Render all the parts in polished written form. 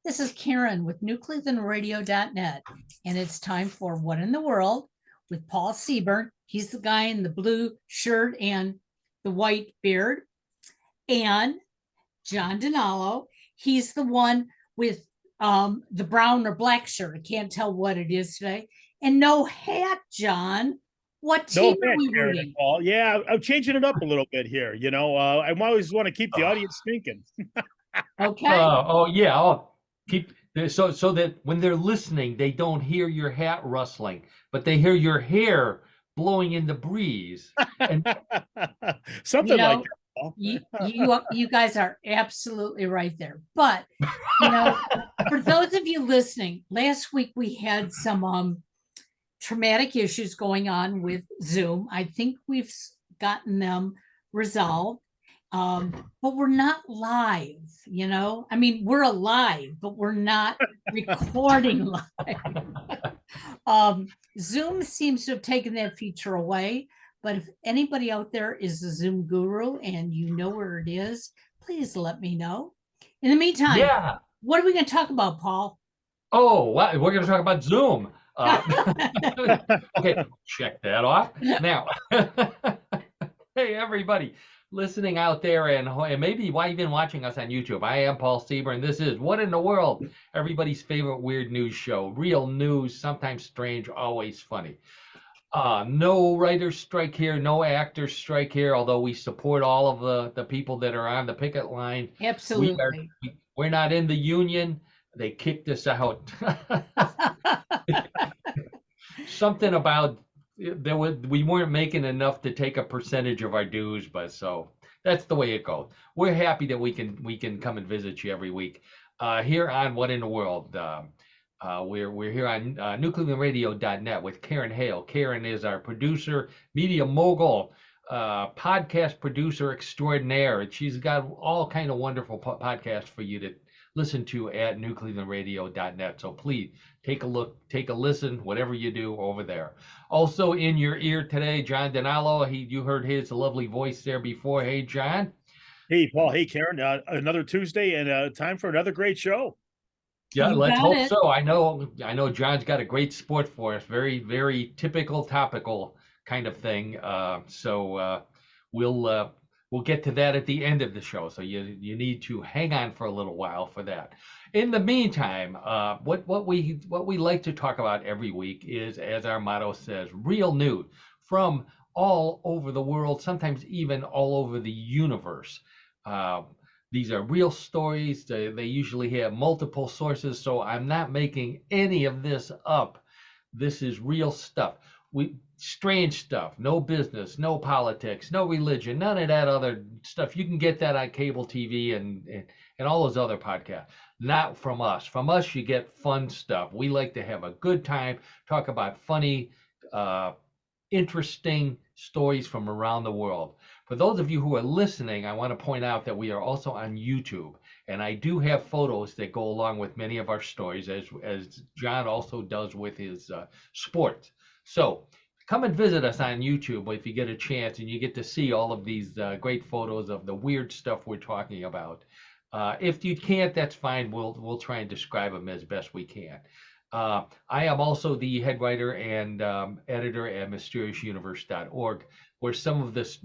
This is Karen with newclevelandradio.net, and it's time for What in the World with Paul Seaburn. He's the guy in the blue shirt and the white beard. And John DiNallo, he's the one with the brown or black shirt. I can't tell what it is today. And no hat, John. What No team are we Karen rooting? and Paul. Yeah, I'm changing it up a little bit here. I always want to keep the audience thinking. Okay. Yeah. I'll keep so that when they're listening, they don't hear your hat rustling, but they hear your hair blowing in the breeze. And Something like that. Paul. You guys are absolutely right there. But for those of you listening, last week we had some traumatic issues going on with Zoom. I think we've gotten them resolved. But we're not live, I mean, we're alive, but we're not recording live. Zoom seems to have taken that feature away, but if anybody out there is a Zoom guru and you know where it is, please let me know. In the meantime, yeah. What are we going to talk about, Paul? Oh, we're going to talk about Zoom. Okay, check that off. Now, hey, everybody listening out there and maybe even watching us on YouTube. I am Paul Seaburn. This is What in the World, everybody's favorite weird news show. Real news, sometimes strange, always funny. No writer's strike here, no actor's strike here, although we support all of the people that are on the picket line. Absolutely. We're not in the union. They kicked us out. Something about we weren't making enough to take a percentage of our dues, but so that's the way it goes. We're happy that we can come and visit you every week here on What in the World. We're here on newclevelandradio.net with Karen Hale. Karen is our producer, media mogul, podcast producer extraordinaire. She's got all kind of wonderful podcasts for you to listen to at newclevelandradio.net. So please take a look, take a listen, whatever you do over there. Also in your ear today, John DiNallo. You heard his lovely voice there before. Hey, John. Hey, Paul. Hey, Karen. Another Tuesday and time for another great show. Yeah, let's hope so. I know John's got a great sport for us. Very, very typical, topical kind of thing. So we'll get to that at the end of the show. So you need to hang on for a little while for that. In the meantime, what we like to talk about every week is, as our motto says, real news from all over the world, sometimes even all over the universe. These are real stories. They usually have multiple sources, so I'm not making any of this up. This is real stuff. Strange stuff, no business, no politics, no religion, none of that other stuff. You can get that on cable TV and all those other podcasts. Not from us. From us, you get fun stuff. We like to have a good time, talk about funny, interesting stories from around the world. For those of you who are listening, I want to point out that we are also on YouTube, and I do have photos that go along with many of our stories, as John also does with his sports. So come and visit us on YouTube if you get a chance, and you get to see all of these great photos of the weird stuff we're talking about. If you can't, that's fine. We'll try and describe them as best we can. I am also the head writer and editor at mysteriousuniverse.org, where some of the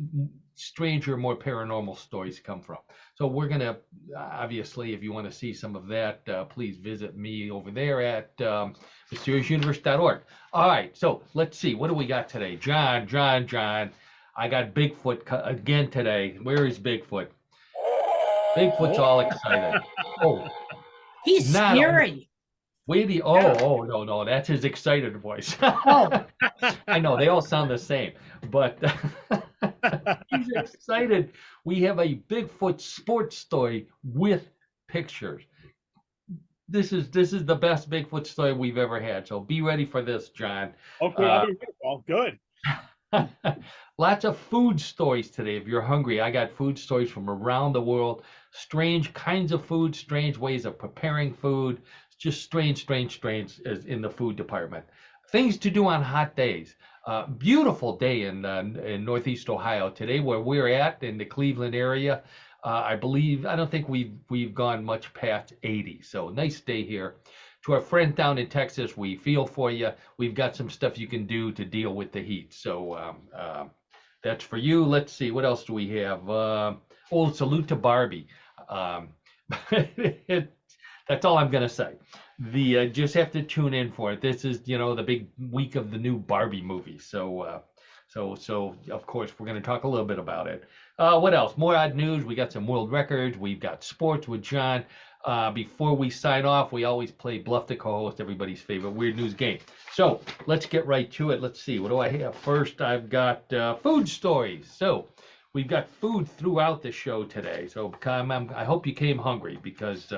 stranger, more paranormal stories come from. So we're going to, obviously, if you want to see some of that, please visit me over there at mysteriousuniverse.org. All right, so let's see. What do we got today? John. I got Bigfoot again today. Where is Bigfoot? Bigfoot's all excited. Oh, he's scary. No, that's his excited voice. Oh. I know, they all sound the same, but he's excited. We have a Bigfoot sports story with pictures. This is the best Bigfoot story we've ever had, so be ready for this, John. Okay, good. Lots of food stories today. If you're hungry, I got food stories from around the world. Strange kinds of food, strange ways of preparing food. Just strange as in the food department. Things to do on hot days. Beautiful day in Northeast Ohio today, where we're at in the Cleveland area. I don't think we've gone much past 80. So nice day here. To our friend down in Texas, we feel for you. We've got some stuff you can do to deal with the heat. So that's for you. Let's see, what else do we have? Salute to Barbie. That's all I'm gonna say. Just have to tune in for it. This is, the big week of the new Barbie movie. So of course we're gonna talk a little bit about it. What else? More odd news. We got some world records. We've got sports with John. Before we sign off, we always play Bluff the Co-host, everybody's favorite weird news game. So let's get right to it. Let's see. What do I have? First, I've got food stories. So we've got food throughout the show today. So I hope you came hungry, because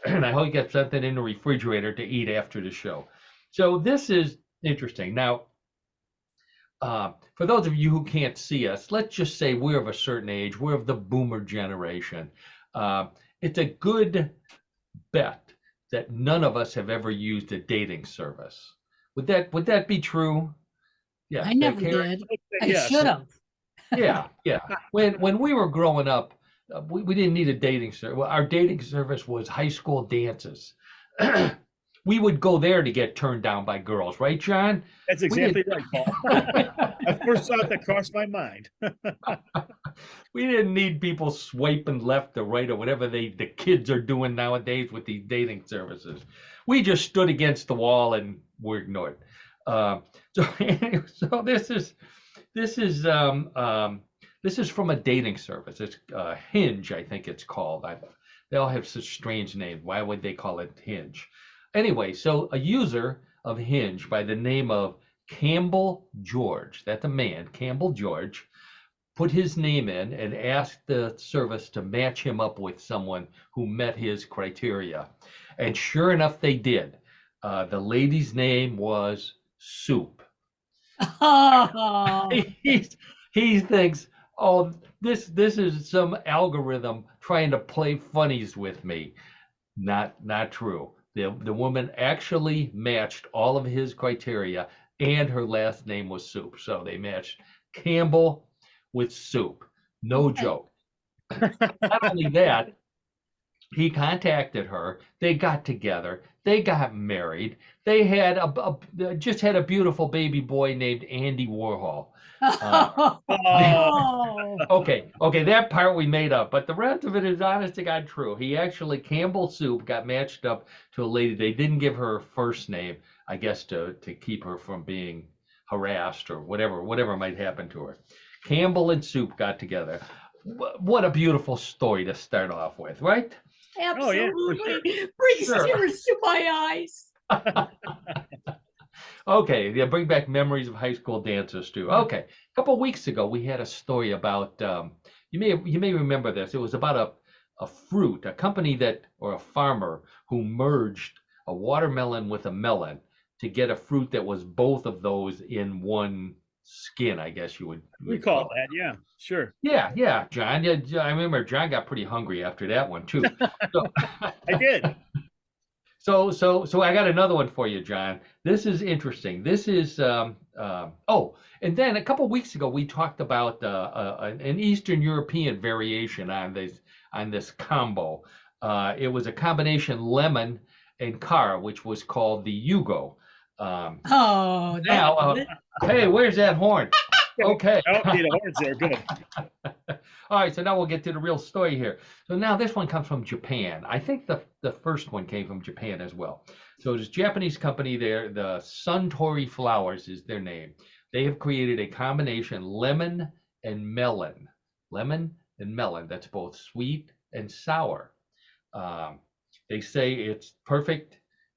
and I hope you got something in the refrigerator to eat after the show. So this is interesting. Now, for those of you who can't see us, let's just say we're of a certain age. We're of the boomer generation. It's a good bet that none of us have ever used a dating service. Would that be true? Yeah, I never did. I should have. Yeah. When we were growing up, we didn't need a dating service. Well, our dating service was high school dances. We would go there to get turned down by girls, right, John? That's exactly right, Paul. I first thought that crossed my mind. We didn't need people swiping left or right or whatever the kids are doing nowadays with these dating services. We just stood against the wall and were ignored. So this is from a dating service. It's Hinge, I think it's called. They all have such strange names. Why would they call it Hinge? Anyway, so a user of Hinge by the name of Campbell George, that's a man, Campbell George, put his name in and asked the service to match him up with someone who met his criteria. And sure enough, they did. The lady's name was Soup. Oh. He thinks, oh, this is some algorithm trying to play funnies with me. Not true. The woman actually matched all of his criteria, and her last name was Soup. So they matched Campbell with Soup. No joke. Not only that, he contacted her. They got together. They got married. They had just had a beautiful baby boy named Andy Warhol. Okay, that part we made up, but the rest of it is honest to God true. He actually, Campbell Soup, got matched up to a lady. They didn't give her first name, I guess, to keep her from being harassed or whatever might happen to her. Campbell and Soup got together. What a beautiful story to start off with, right? Absolutely. Oh, yeah, Brings tears to my eyes. Okay, yeah, bring back memories of high school dances too. Okay, a couple of weeks ago we had a story about you may remember this. It was about a fruit, a company or a farmer who merged a watermelon with a melon to get a fruit that was both of those in one skin, I guess you would recall that. Yeah, sure. Yeah, John. Yeah, I remember John got pretty hungry after that one too. So, I did. So I got another one for you, John. This is interesting. This is and then a couple weeks ago we talked about an Eastern European variation on this combo. It was a combination lemon and car, which was called the Yugo. Hey, where's that horn? Okay. I don't need a horns there. Good. All right, so now we'll get to the real story here. So now this one comes from Japan. I think the first one came from Japan as well. So it's a Japanese company there. The Suntory Flowers is their name. They have created a combination lemon and melon. Lemon and melon. That's both sweet and sour. They say it's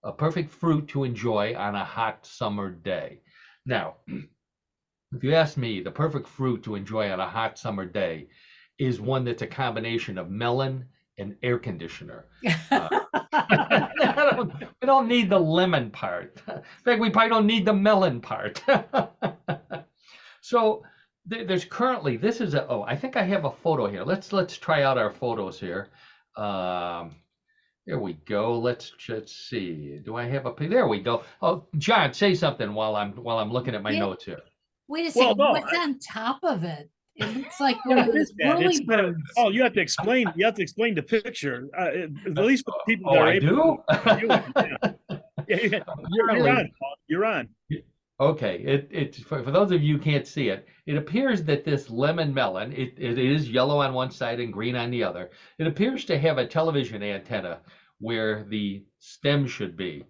a perfect fruit to enjoy on a hot summer day. Now, if you ask me, the perfect fruit to enjoy on a hot summer day is one that's a combination of melon and air conditioner. We don't need the lemon part. In fact, we probably don't need the melon part. So there's currently, I think I have a photo here. Let's try out our photos here. There we go. Let's just see. Do I have there we go. Oh, John, say something while I'm looking at my notes here. Wait a second. What's on top of it? It looks like one of What those is that? whirly birds. Oh, you have to explain. You have to explain the picture. At least for the people that Oh, are I able do? to view it. Yeah. Yeah. You're on, Paul. You're on. Okay, it's for those of you who can't see it, it appears that this lemon melon, it is yellow on one side and green on the other. It appears to have a television antenna where the stem should be,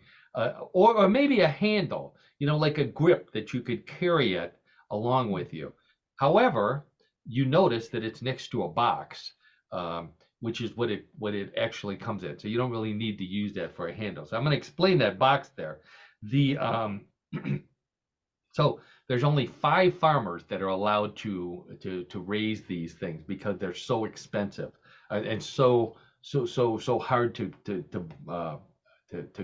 or maybe a handle, like a grip that you could carry it along with you. However, you notice that it's next to a box, which is what it actually comes in. So you don't really need to use that for a handle. So I'm going to explain that box there. The So there's only 5 farmers that are allowed to raise these things because they're so expensive and so hard to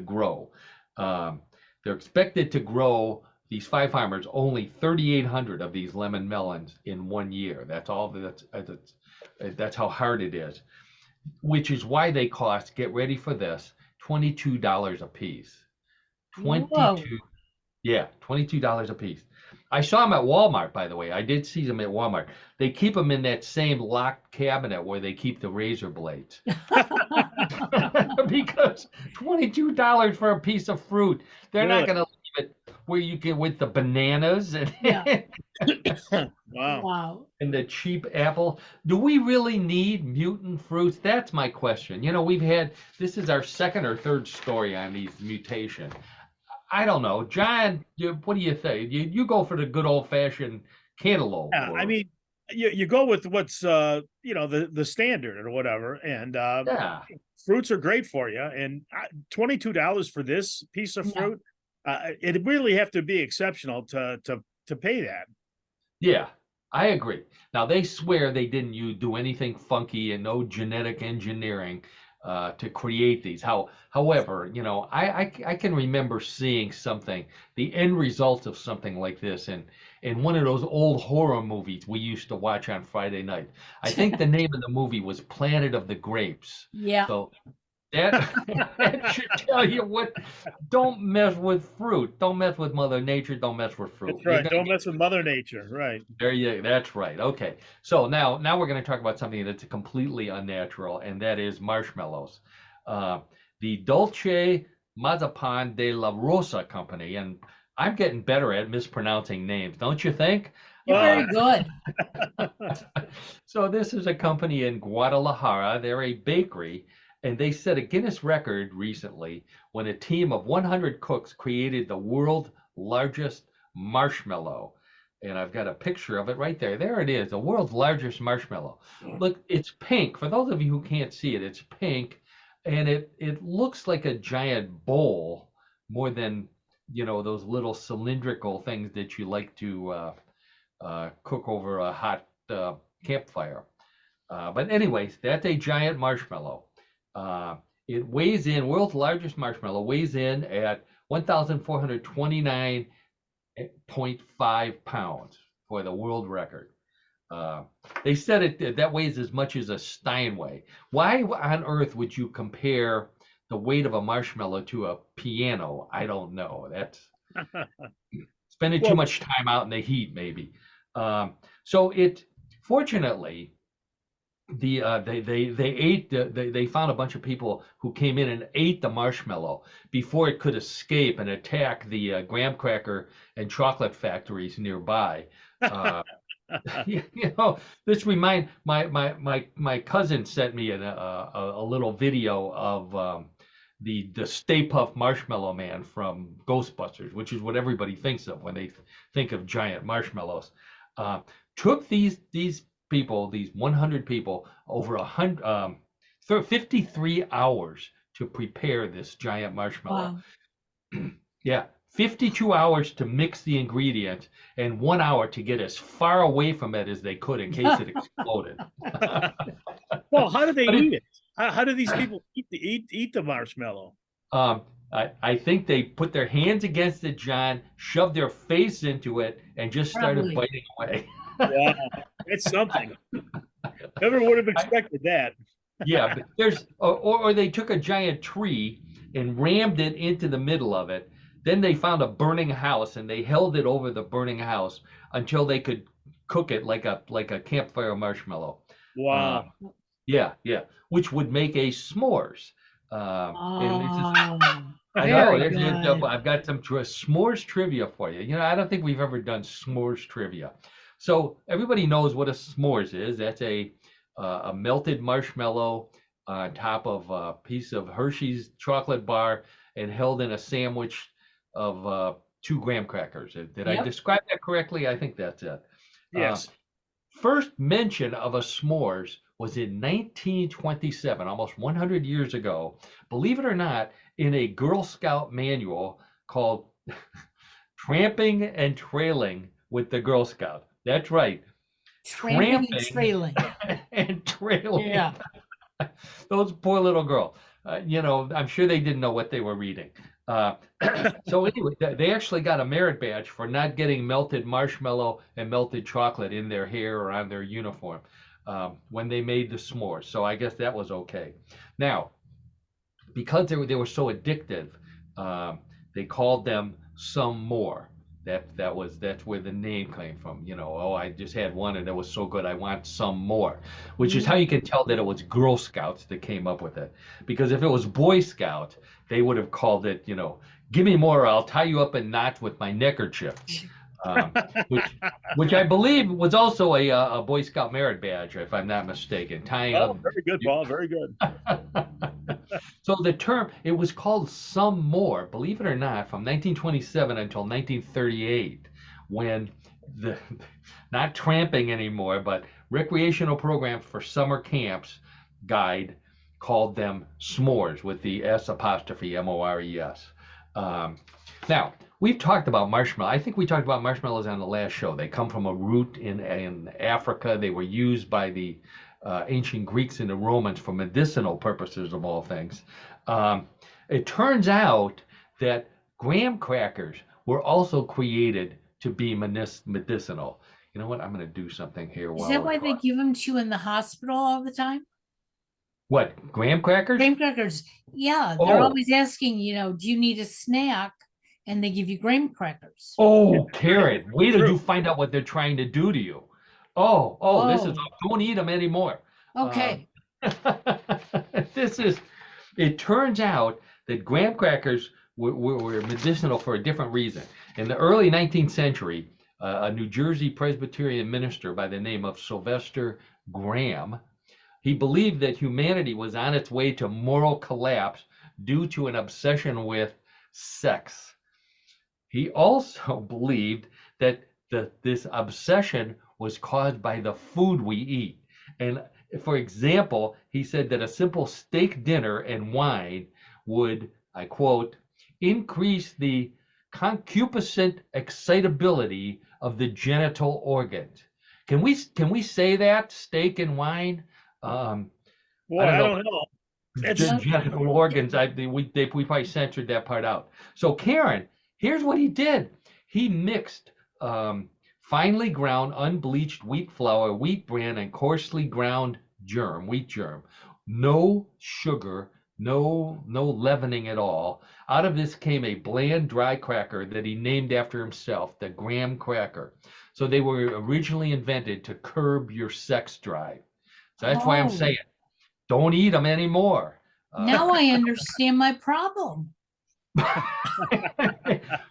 grow. They're expected to grow, these 5 farmers, only 3,800 of these lemon melons in 1 year. That's all. That's how hard it is, which is why they cost, get ready for this, $22 a piece. Whoa. 22 Yeah, $22 a piece. I saw them at Walmart, by the way. I did see them at Walmart. They keep them in that same locked cabinet where they keep the razor blades. Because $22 for a piece of fruit. They're not going to leave it where you get with the bananas and, Wow. Wow. and the cheap apple. Do we really need mutant fruits? That's my question. This is our second or third story on these mutations. I don't know, John. What do you think? You go for the good old fashioned cantaloupe. Yeah, I mean, you go with what's the standard or whatever, and yeah, fruits are great for you. And $22 for this piece of fruit, it really have to be exceptional to pay that. yeah, I agree. Now they swear they didn't do anything funky and no genetic engineering to create these. However, I can remember seeing something, the end result of something like this in one of those old horror movies we used to watch on Friday night. I think the name of the movie was Planet of the Grapes. Yeah. So that should tell you what. Don't mess with fruit. Don't mess with Mother Nature. Don't mess with fruit. That's right. Don't mess with Mother Nature. Right. That's right. Okay. So now we're going to talk about something that's completely unnatural, and that is marshmallows. The Dolce Mazzapan de la Rosa company, and I'm getting better at mispronouncing names, don't you think? You're very good. So this is a company in Guadalajara. They're a bakery, and they set a Guinness record recently when a team of 100 cooks created the world's largest marshmallow. And I've got a picture of it right there. There it is, the world's largest marshmallow. Look, it's pink. For those of you who can't see it, it's pink, and it looks like a giant bowl more than, those little cylindrical things that you like to cook over a hot campfire. But anyways, that's a giant marshmallow. It weighs in, world's largest marshmallow weighs in at 1,429.5 pounds for the world record. They said that weighs as much as a Steinway. Why on earth would you compare the weight of a marshmallow to a piano? I don't know. That's spending too much time out in the heat, maybe. So fortunately, they found a bunch of people who came in and ate the marshmallow before it could escape and attack the graham cracker and chocolate factories nearby. This remind my cousin sent me a little video of the Stay Puft Marshmallow Man from Ghostbusters, which is what everybody thinks of when they think of giant marshmallows. Took these people, these 100 people, over 53 hours to prepare this giant marshmallow. Wow. Yeah, 52 hours to mix the ingredients and 1 hour to get as far away from it as they could in case it exploded. Well, how do they eat it? How do these people eat the marshmallow? I think they put their hands against it, John, shoved their face into it, and just started biting away. Wow, it's something. Never would have expected that. Yeah, but or they took a giant tree and rammed it into the middle of it. Then they found a burning house and they held it over the burning house until they could cook it like a campfire marshmallow. Wow. Yeah, which would make a s'mores. And this is, I know, Very good. I've got some s'mores trivia for you. You know, I don't think we've ever done s'mores trivia. So everybody knows what a s'mores is. That's a melted marshmallow on top of a piece of Hershey's chocolate bar and held in a sandwich of 2 graham crackers. Did I Yep. describe that correctly? I think that's it. Yes. First mention of a s'mores was in 1927, almost 100 years ago, believe it or not, in a Girl Scout manual called Tramping and Trailing with the Girl Scout. That's right. Tramping and trailing. and trailing. Yeah. Those poor little girls. You know, I'm sure they didn't know what they were reading. So anyway, they actually got a merit badge for not getting melted marshmallow and melted chocolate in their hair or on their uniform when they made the s'mores. So I guess that was okay. Now, because they were so addictive, they called them some more. That's where the name came from. You know, oh, I just had one and it was so good, I want some more. Which is how you can tell that it was Girl Scouts that came up with it. Because if it was Boy Scout, they would have called it, you know, give me more, or I'll tie you up in knots with my neckerchief. Which I believe was also a Boy Scout merit badge, if I'm not mistaken. Tying up. Very good, Paul. Very good. So the term, it was called some more, believe it or not, from 1927 until 1938, when not tramping anymore, but recreational programs for summer camps guide called them s'mores with the S apostrophe M-O-R-E-S. Now, we've talked about marshmallow. I think we talked about marshmallows on the last show. They come from a root in Africa. They were used by the ancient Greeks and the Romans for medicinal purposes, of all things. It turns out that graham crackers were also created to be medicinal. You know what? I'm going to do something here. Is that why they give them to you in the hospital all the time? What, graham crackers? Graham crackers. Yeah, they're always asking, you know, do you need a snack? And they give you graham crackers. Oh, Karen, wait till you find out what they're trying to do to you. Oh, this is, don't eat them anymore. Okay. It turns out that graham crackers were medicinal for a different reason. In the early 19th century, a New Jersey Presbyterian minister by the name of Sylvester Graham, he believed that humanity was on its way to moral collapse due to an obsession with sex. He also believed that this obsession was caused by the food we eat. And for example, he said that a simple steak dinner and wine would, I quote, increase the concupiscent excitability of the genital organs. Can we say that, steak and wine? Well, I don't know. The genital organs, we probably censored that part out. So Karen, here's what he did. He mixed finely ground unbleached wheat flour, wheat bran, and coarsely ground wheat germ. No sugar, no leavening at all. Out of this came a bland, dry cracker that he named after himself, the graham cracker. So they were originally invented to curb your sex drive. So that's why I'm saying, don't eat them anymore. Now I understand my problem.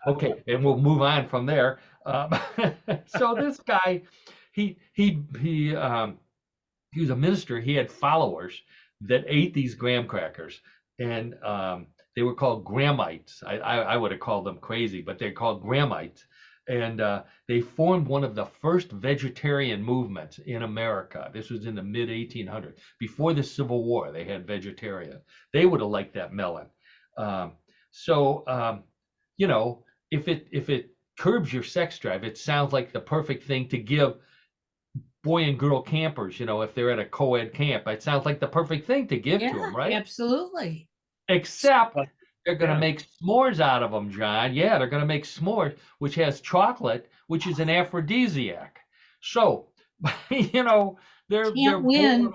Okay, and we'll move on from there. So this guy, he was a minister. He had followers that ate these graham crackers, and they were called Grahamites. I would have called them crazy, but they're called Grahamites. And they formed one of the first vegetarian movements in America. This was in the mid 1800s. Before the Civil War, they had vegetarian. They would have liked that melon. You know, if it curbs your sex drive, it sounds like the perfect thing to give boy and girl campers. You know, if they're at a co-ed camp, it sounds like the perfect thing to give to them, right? Absolutely. Except they're going to make s'mores out of them, John. Yeah, they're going to make s'mores, which has chocolate, which is an aphrodisiac. So, you know, they're win.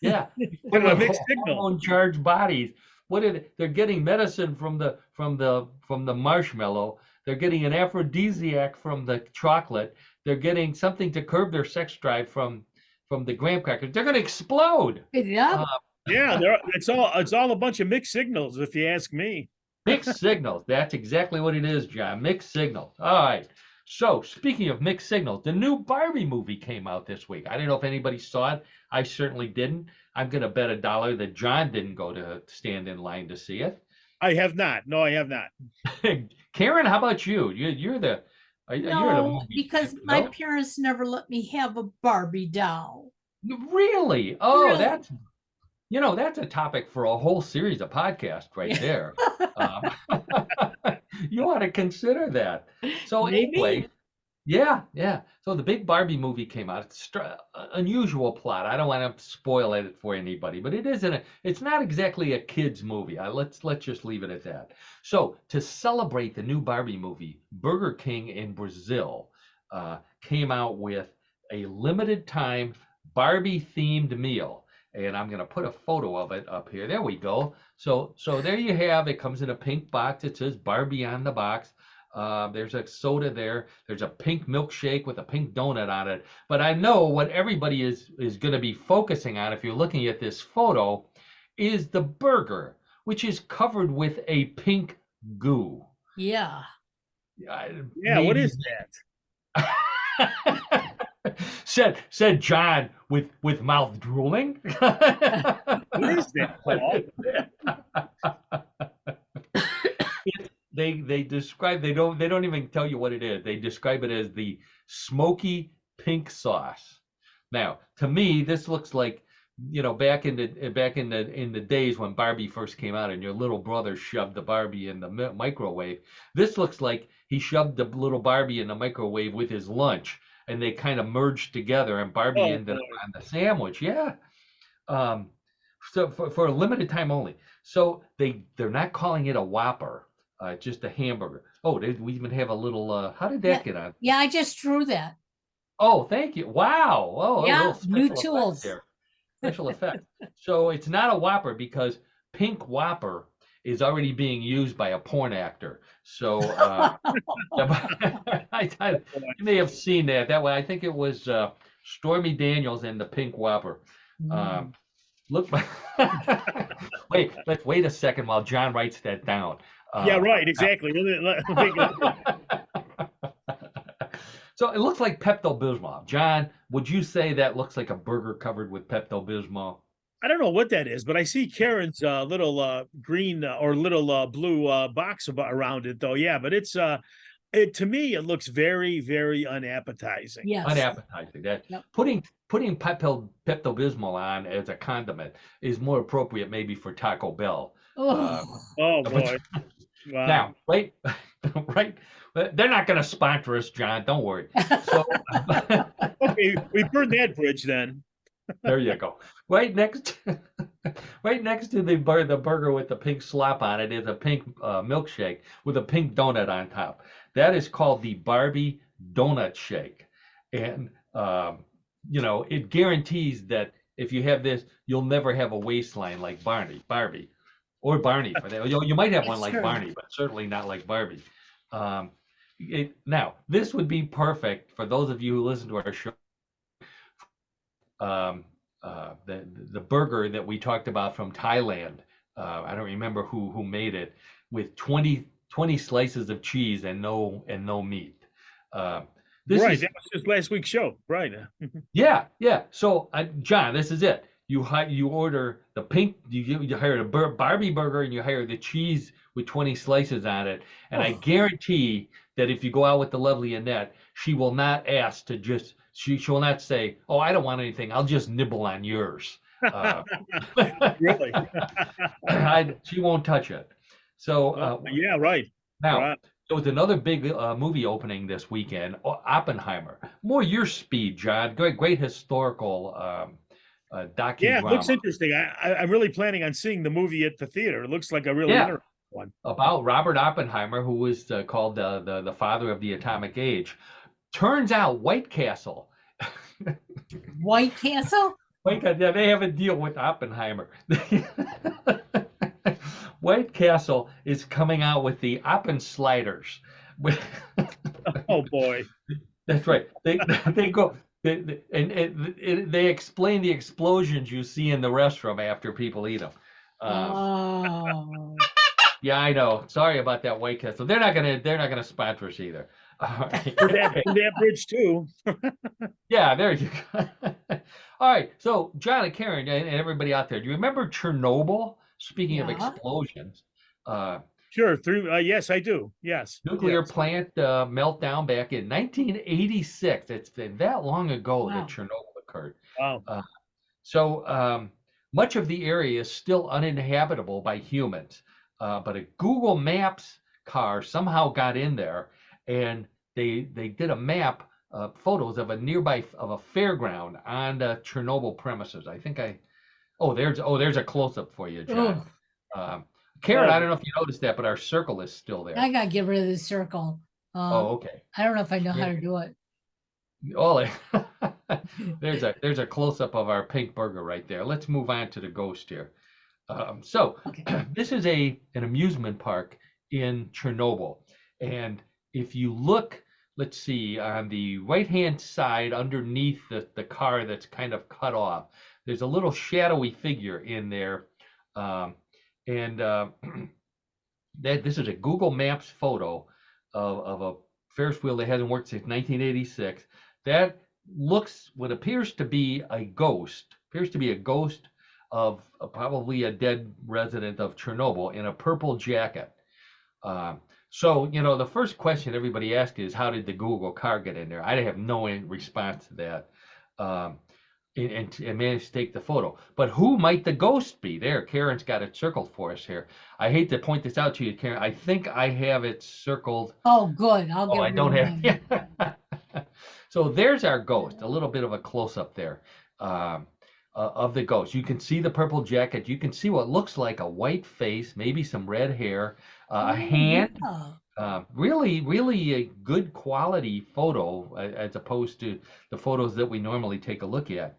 Mixed signal. Charged bodies. They're getting medicine from the marshmallow. They're getting an aphrodisiac from the chocolate. they're getting something to curb their sex drive from the graham crackers. They're going to explode. Yeah. Yeah, it's all a bunch of mixed signals, if you ask me. Mixed signals. That's exactly what it is, John. Mixed signals. All right. So, speaking of mixed signals, the new Barbie movie came out this week. I don't know if anybody saw it. I certainly didn't. I'm going to bet $1 that John didn't go to stand in line to see it. I have not. No, I have not. Karen, how about you? You're the No, movie because fan, my no? parents never let me have a Barbie doll. Really? Oh, Really? that's a topic for a whole series of podcasts right there. Um, you want to consider that. So Maybe. anyway, yeah. So the big Barbie movie came out. It's unusual plot. I don't want to spoil it for anybody, but it's not exactly a kid's movie. Let's just leave it at that. So to celebrate the new Barbie movie, Burger King in Brazil came out with a limited time Barbie themed meal. And I'm going to put a photo of it up here. There we go. So there you have. It comes in a pink box. It says Barbie on the box. There's a soda there. There's a pink milkshake with a pink donut on it. But I know what everybody is going to be focusing on, if you're looking at this photo, is the burger, which is covered with a pink goo. Yeah. Yeah, what is that? said John with mouth drooling. What is that, Paul? They describe, they don't even tell you what it is. They describe it as the smoky pink sauce. Now, to me, this looks like, back in the days when Barbie first came out and your little brother shoved the Barbie in the microwave. This looks like he shoved the little Barbie in the microwave with his lunch, and they kind of merged together, and Barbie ended up on the sandwich. Yeah. So for a limited time only. So they're not calling it a Whopper, just a hamburger. Oh, we even have a little. How did that get on? Yeah, I just drew that. Oh, thank you. Wow. Oh, yeah, new tools. Special effects. So it's not a Whopper because pink Whopper is already being used by a porn actor. So you may have seen that. That way, I think it was Stormy Daniels and the pink Whopper. Look, let's wait a second while John writes that down. Yeah, right, exactly. So it looks like Pepto-Bismol. John, would you say that looks like a burger covered with Pepto-Bismol? I don't know what that is, but I see Karen's little green or little blue box around it, though. Yeah, but it's to me, it looks very, very unappetizing. Yes. Unappetizing. That putting Pepto-Bismol on as a condiment is more appropriate maybe for Taco Bell. Oh boy. Wow. Now, right. They're not going to sponsor us, John. Don't worry. So, okay, we burned that bridge then. There you go. Right next to the burger with the pink slop on it is a pink milkshake with a pink donut on top. That is called the Barbie Donut Shake, and it guarantees that if you have this, you'll never have a waistline like Barbie, or Barney for that. You might have one like Barney, but certainly not like Barbie. Now, this would be perfect for those of you who listen to our show. The burger that we talked about from Thailand. I don't remember who made it, with 20 slices of cheese and no meat. That was just last week's show, right? Yeah. So, John, this is it. You order the pink. You hire a Barbie burger and you hire the cheese with 20 slices on it. And I guarantee that if you go out with the lovely Annette, she will not ask to just. She will not say, "Oh, I don't want anything. I'll just nibble on yours." Really? She won't touch it. So yeah, right. Now, there was another big movie opening this weekend, Oppenheimer. More your speed, John. Great historical docudrama. Yeah, it looks interesting. I'm really planning on seeing the movie at the theater. It looks like a really interesting one. About Robert Oppenheimer, who was called the father of the atomic age. Turns out White Castle. White Castle? Yeah, they have a deal with Oppenheimer. White Castle is coming out with the Oppen Sliders. Oh boy. That's right. They go and they explain the explosions you see in the restroom after people eat them. Oh, Yeah, I know. Sorry about that, White Castle. They're not gonna sponsor us either. All right. Do that bridge too. Yeah, there you go. All right. So, John and Karen and everybody out there, do you remember Chernobyl? Speaking of yeah. explosions, uh, Sure. Through. Yes, I do. Yes. nuclear Yes. plant meltdown back in 1986. It's been that long ago that Wow. Chernobyl occurred. Wow. So much of the area is still uninhabitable by humans. But a Google Maps car somehow got in there, and they did a map, photos of a nearby of a fairground on the Chernobyl premises. There's a close up for you, John. Um, Karen, I don't know if you noticed that, but our circle is still there. I gotta get rid of this circle. Oh, okay. I don't know if I know how to do it. Oh, there's a close up of our pink burger right there. Let's move on to the ghost here. Okay. This is an amusement park in Chernobyl, and if you look, let's see, on the right-hand side underneath the car that's kind of cut off, there's a little shadowy figure in there, and this is a Google Maps photo of a Ferris wheel that hasn't worked since 1986. That looks what appears to be a ghost. Of probably a dead resident of Chernobyl in a purple jacket. So, the first question everybody asks is, how did the Google car get in there? I have no response to that. And managed to take the photo. But who might the ghost be? There, Karen's got it circled for us here. I hate to point this out to you, Karen. I think I have it circled. Oh, good. I'll get I rid don't of have. mine. So there's our ghost. A little bit of a close up there. Of the ghost. You can see the purple jacket. You can see what looks like a white face, maybe some red hair, a hand. Yeah. Really, really a good quality photo as opposed to the photos that we normally take a look at.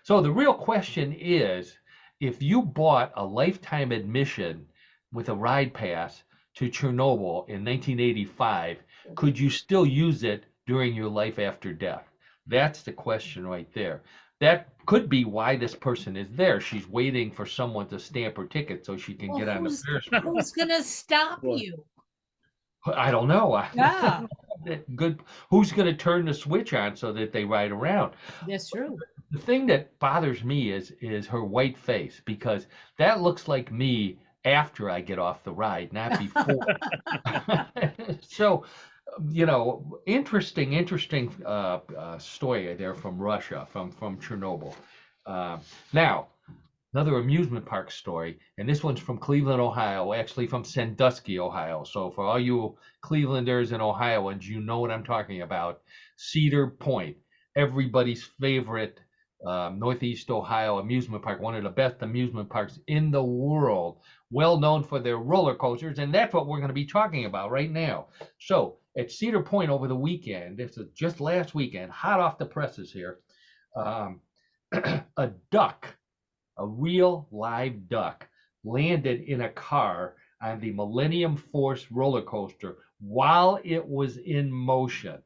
So the real question is, if you bought a lifetime admission with a ride pass to Chernobyl in 1985, could you still use it during your life after death? That's the question right there. That could be why this person is there. She's waiting for someone to stamp her ticket so she can get on the Ferris wheel. Who's gonna stop Well, you? I don't know. Yeah, Good. Who's going to turn the switch on so that they ride around? that's true. The thing that bothers me is her white face, because that looks like me after I get off the ride, not before. So, interesting story there from Russia, from Chernobyl. Now, another amusement park story, and this one's from Cleveland, Ohio, actually from Sandusky, Ohio. So for all you Clevelanders and Ohioans, you know what I'm talking about. Cedar Point, everybody's favorite Northeast Ohio amusement park, one of the best amusement parks in the world, well known for their roller coasters, and that's what we're going to be talking about right now. So at Cedar Point over the weekend, this is just last weekend, hot off the presses here, a duck, a real live duck, landed in a car on the Millennium Force roller coaster while it was in motion.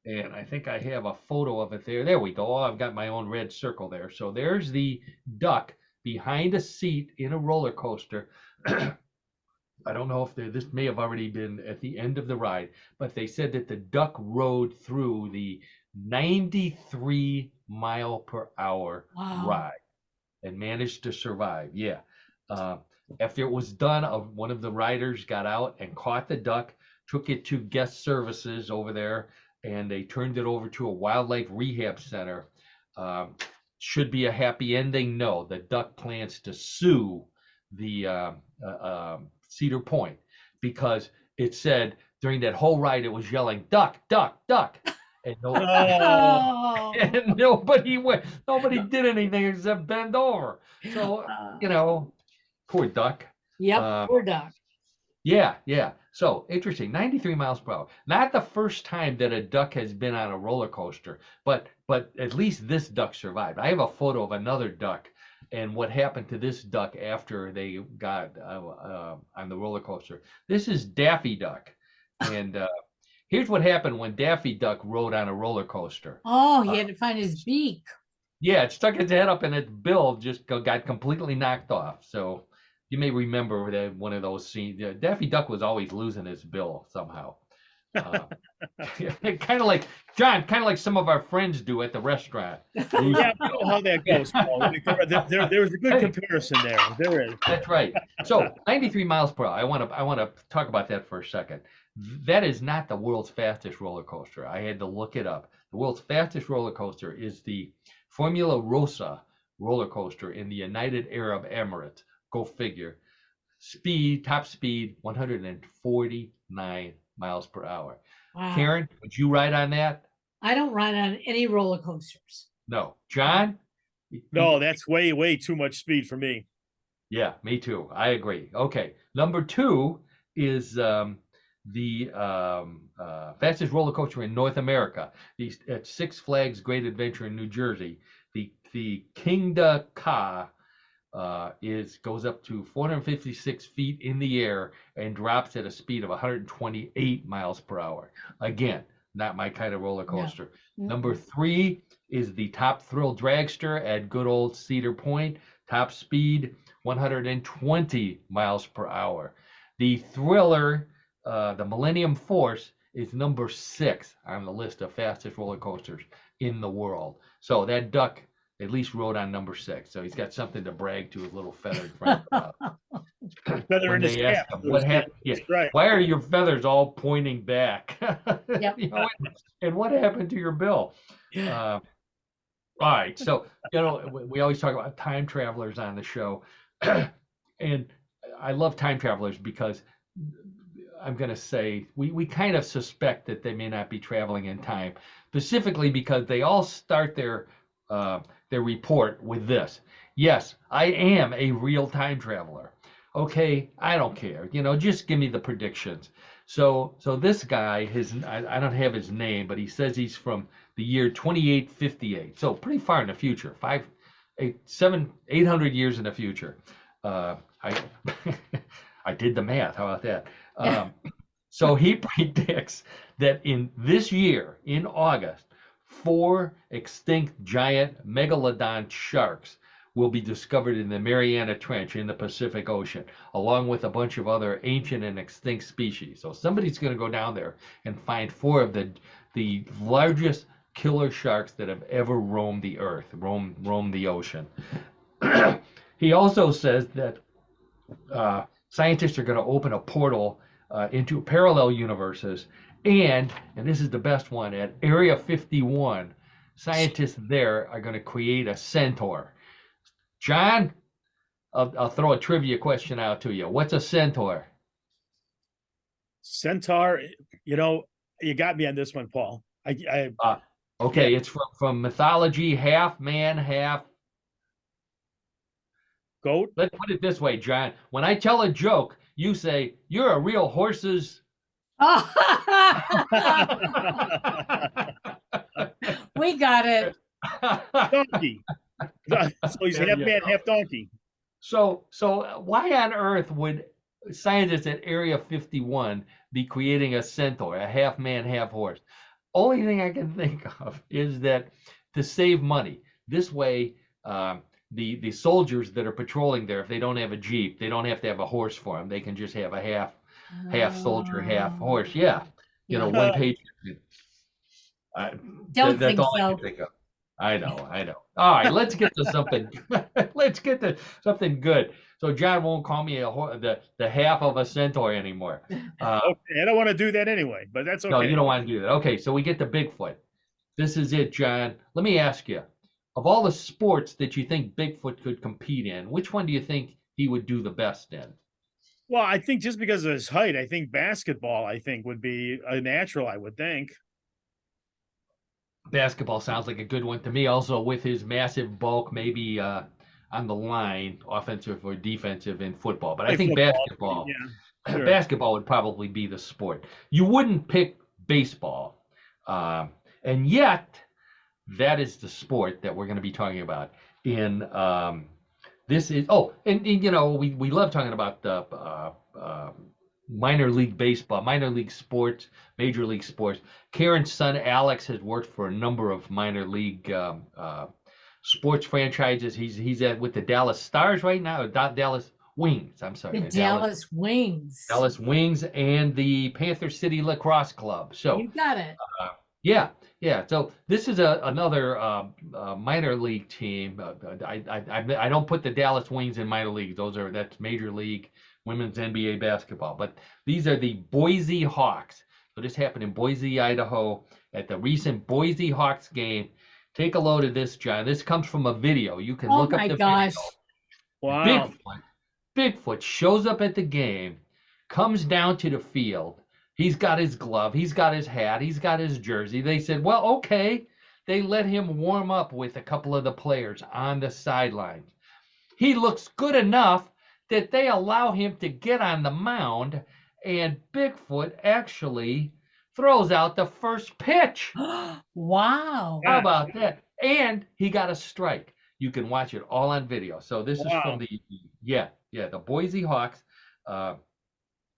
And I think I have a photo of it there. There we go. Oh, I've got my own red circle there. So there's the duck behind a seat in a roller coaster. I don't know if this may have already been at the end of the ride, but they said that the duck rode through the 93 mile per hour ride and managed to survive. Yeah. After it was done, one of the riders got out and caught the duck, took it to guest services over there, and they turned it over to a wildlife rehab center. Should be a happy ending? No. The duck plans to sue the Cedar Point, because it said during that whole ride it was yelling, "Duck, duck, duck." And nobody did anything except bend over. So, poor duck. Yep, poor duck. Yeah. So interesting. 93 miles per hour. Not the first time that a duck has been on a roller coaster, but at least this duck survived. I have a photo of another duck and what happened to this duck after they got on the roller coaster. This is Daffy Duck, and Here's what happened when Daffy Duck rode on a roller coaster. Oh, he had to find his beak. Yeah, it stuck its head up and its bill just got completely knocked off. So you may remember that one of those scenes. Daffy Duck was always losing his bill somehow. Kind of like John, kind of like some of our friends do at the restaurant. Yeah, I know how that goes, Paul. There's a good comparison there. There is. That's right. So 93 miles per hour. I want to talk about that for a second. That is not the world's fastest roller coaster. I had to look it up. The world's fastest roller coaster is the Formula Rossa roller coaster in the United Arab Emirates. Go figure. Top speed, 149 miles per hour. Wow. Karen, would you ride on that? I don't ride on any roller coasters. No. John? No, that's way too much speed for me. Yeah, me too. I agree. Okay. Number 2 is the fastest roller coaster in North America. At Six Flags Great Adventure in New Jersey. The Kingda Ka goes up to 456 feet in the air and drops at a speed of 128 miles per hour. Again, not my kind of roller coaster. No. Number 3 is the Top Thrill Dragster at good old Cedar Point. Top speed 120 miles per hour. The Thriller, the Millennium Force, is number 6 on the list of fastest roller coasters in the world. So that duck at least rode on number 6. So he's got something to brag to his little feathered friend about. Feather When in his they cap. ask him, what happened? Yeah, Right. why are your feathers all pointing back? Yep. You know, and what happened to your bill? All right. So, we always talk about time travelers on the show. And I love time travelers because I'm going to say we kind of suspect that they may not be traveling in time, specifically because they all start their report with this. Yes, I am a real time traveler. Okay, I don't care. Just give me the predictions. So this guy, I don't have his name, but he says he's from the year 2858. So pretty far in the future, 800 years in the future. I I did the math. How about that? So he predicts that in this year, in August, 4 extinct giant megalodon sharks will be discovered in the Mariana Trench in the Pacific Ocean, along with a bunch of other ancient and extinct species. So somebody's going to go down there and find 4 of the largest killer sharks that have ever roamed the earth, roamed the ocean. He also says that scientists are going to open a portal into parallel universes, and this is the best one, at Area 51, scientists there are going to create a centaur. John, I'll throw a trivia question out to you. What's a centaur? Centaur, you got me on this one, Paul. Okay, yeah. It's from mythology, half man, half goat. Let's put it this way, John. When I tell a joke, you say, "You're a real horse's." We got it. Donkey. So he's half man, half donkey. So why on earth would scientists at Area 51 be creating a centaur, a half man, half horse? Only thing I can think of is that to save money. This way, the soldiers that are patrolling there, if they don't have a jeep, they don't have to have a horse for them. They can just have a half soldier, half horse. Yeah, one page. Don't that's think all so. I can think of. I know. All right, let's get to something. Let's get to something good. So John won't call me the half of a centaur anymore. Okay, I don't want to do that anyway, but that's okay. No, you don't want to do that. Okay, so we get to Bigfoot. This is it, John. Let me ask you, of all the sports that you think Bigfoot could compete in, which one do you think he would do the best in? Well, I think just because of his height, I think basketball, would be a natural, I would think. Basketball sounds like a good one to me. Also, with his massive bulk, maybe on the line, offensive or defensive in football. But I think basketball, sure. Basketball would probably be the sport. You wouldn't pick baseball, and yet that is the sport that we're going to be talking about. This is and we love talking about minor league baseball, minor league sports, major league sports. Karen's son Alex has worked for a number of minor league sports franchises. He's with the Dallas Stars right now, or Dallas Wings. I'm sorry, The Dallas Wings. Dallas Wings and the Panther City Lacrosse Club. So You got it. yeah, yeah. So this is another minor league team. I don't put the Dallas Wings in minor league. That's major league women's NBA basketball. But these are the Boise Hawks. So this happened in Boise, Idaho, at the recent Boise Hawks game. Take a load of this, John. This comes from a video. You can look up the gosh. video. Wow. Bigfoot shows up at the game, comes down to the field. He's got his glove, he's got his hat, he's got his jersey. They said, well, okay. They let him warm up with a couple of the players on the sidelines. He looks good enough that they allow him to get on the mound, and Bigfoot actually throws out the first pitch. Wow. How about that? And he got a strike. You can watch it all on video. So this is from the Boise Hawks,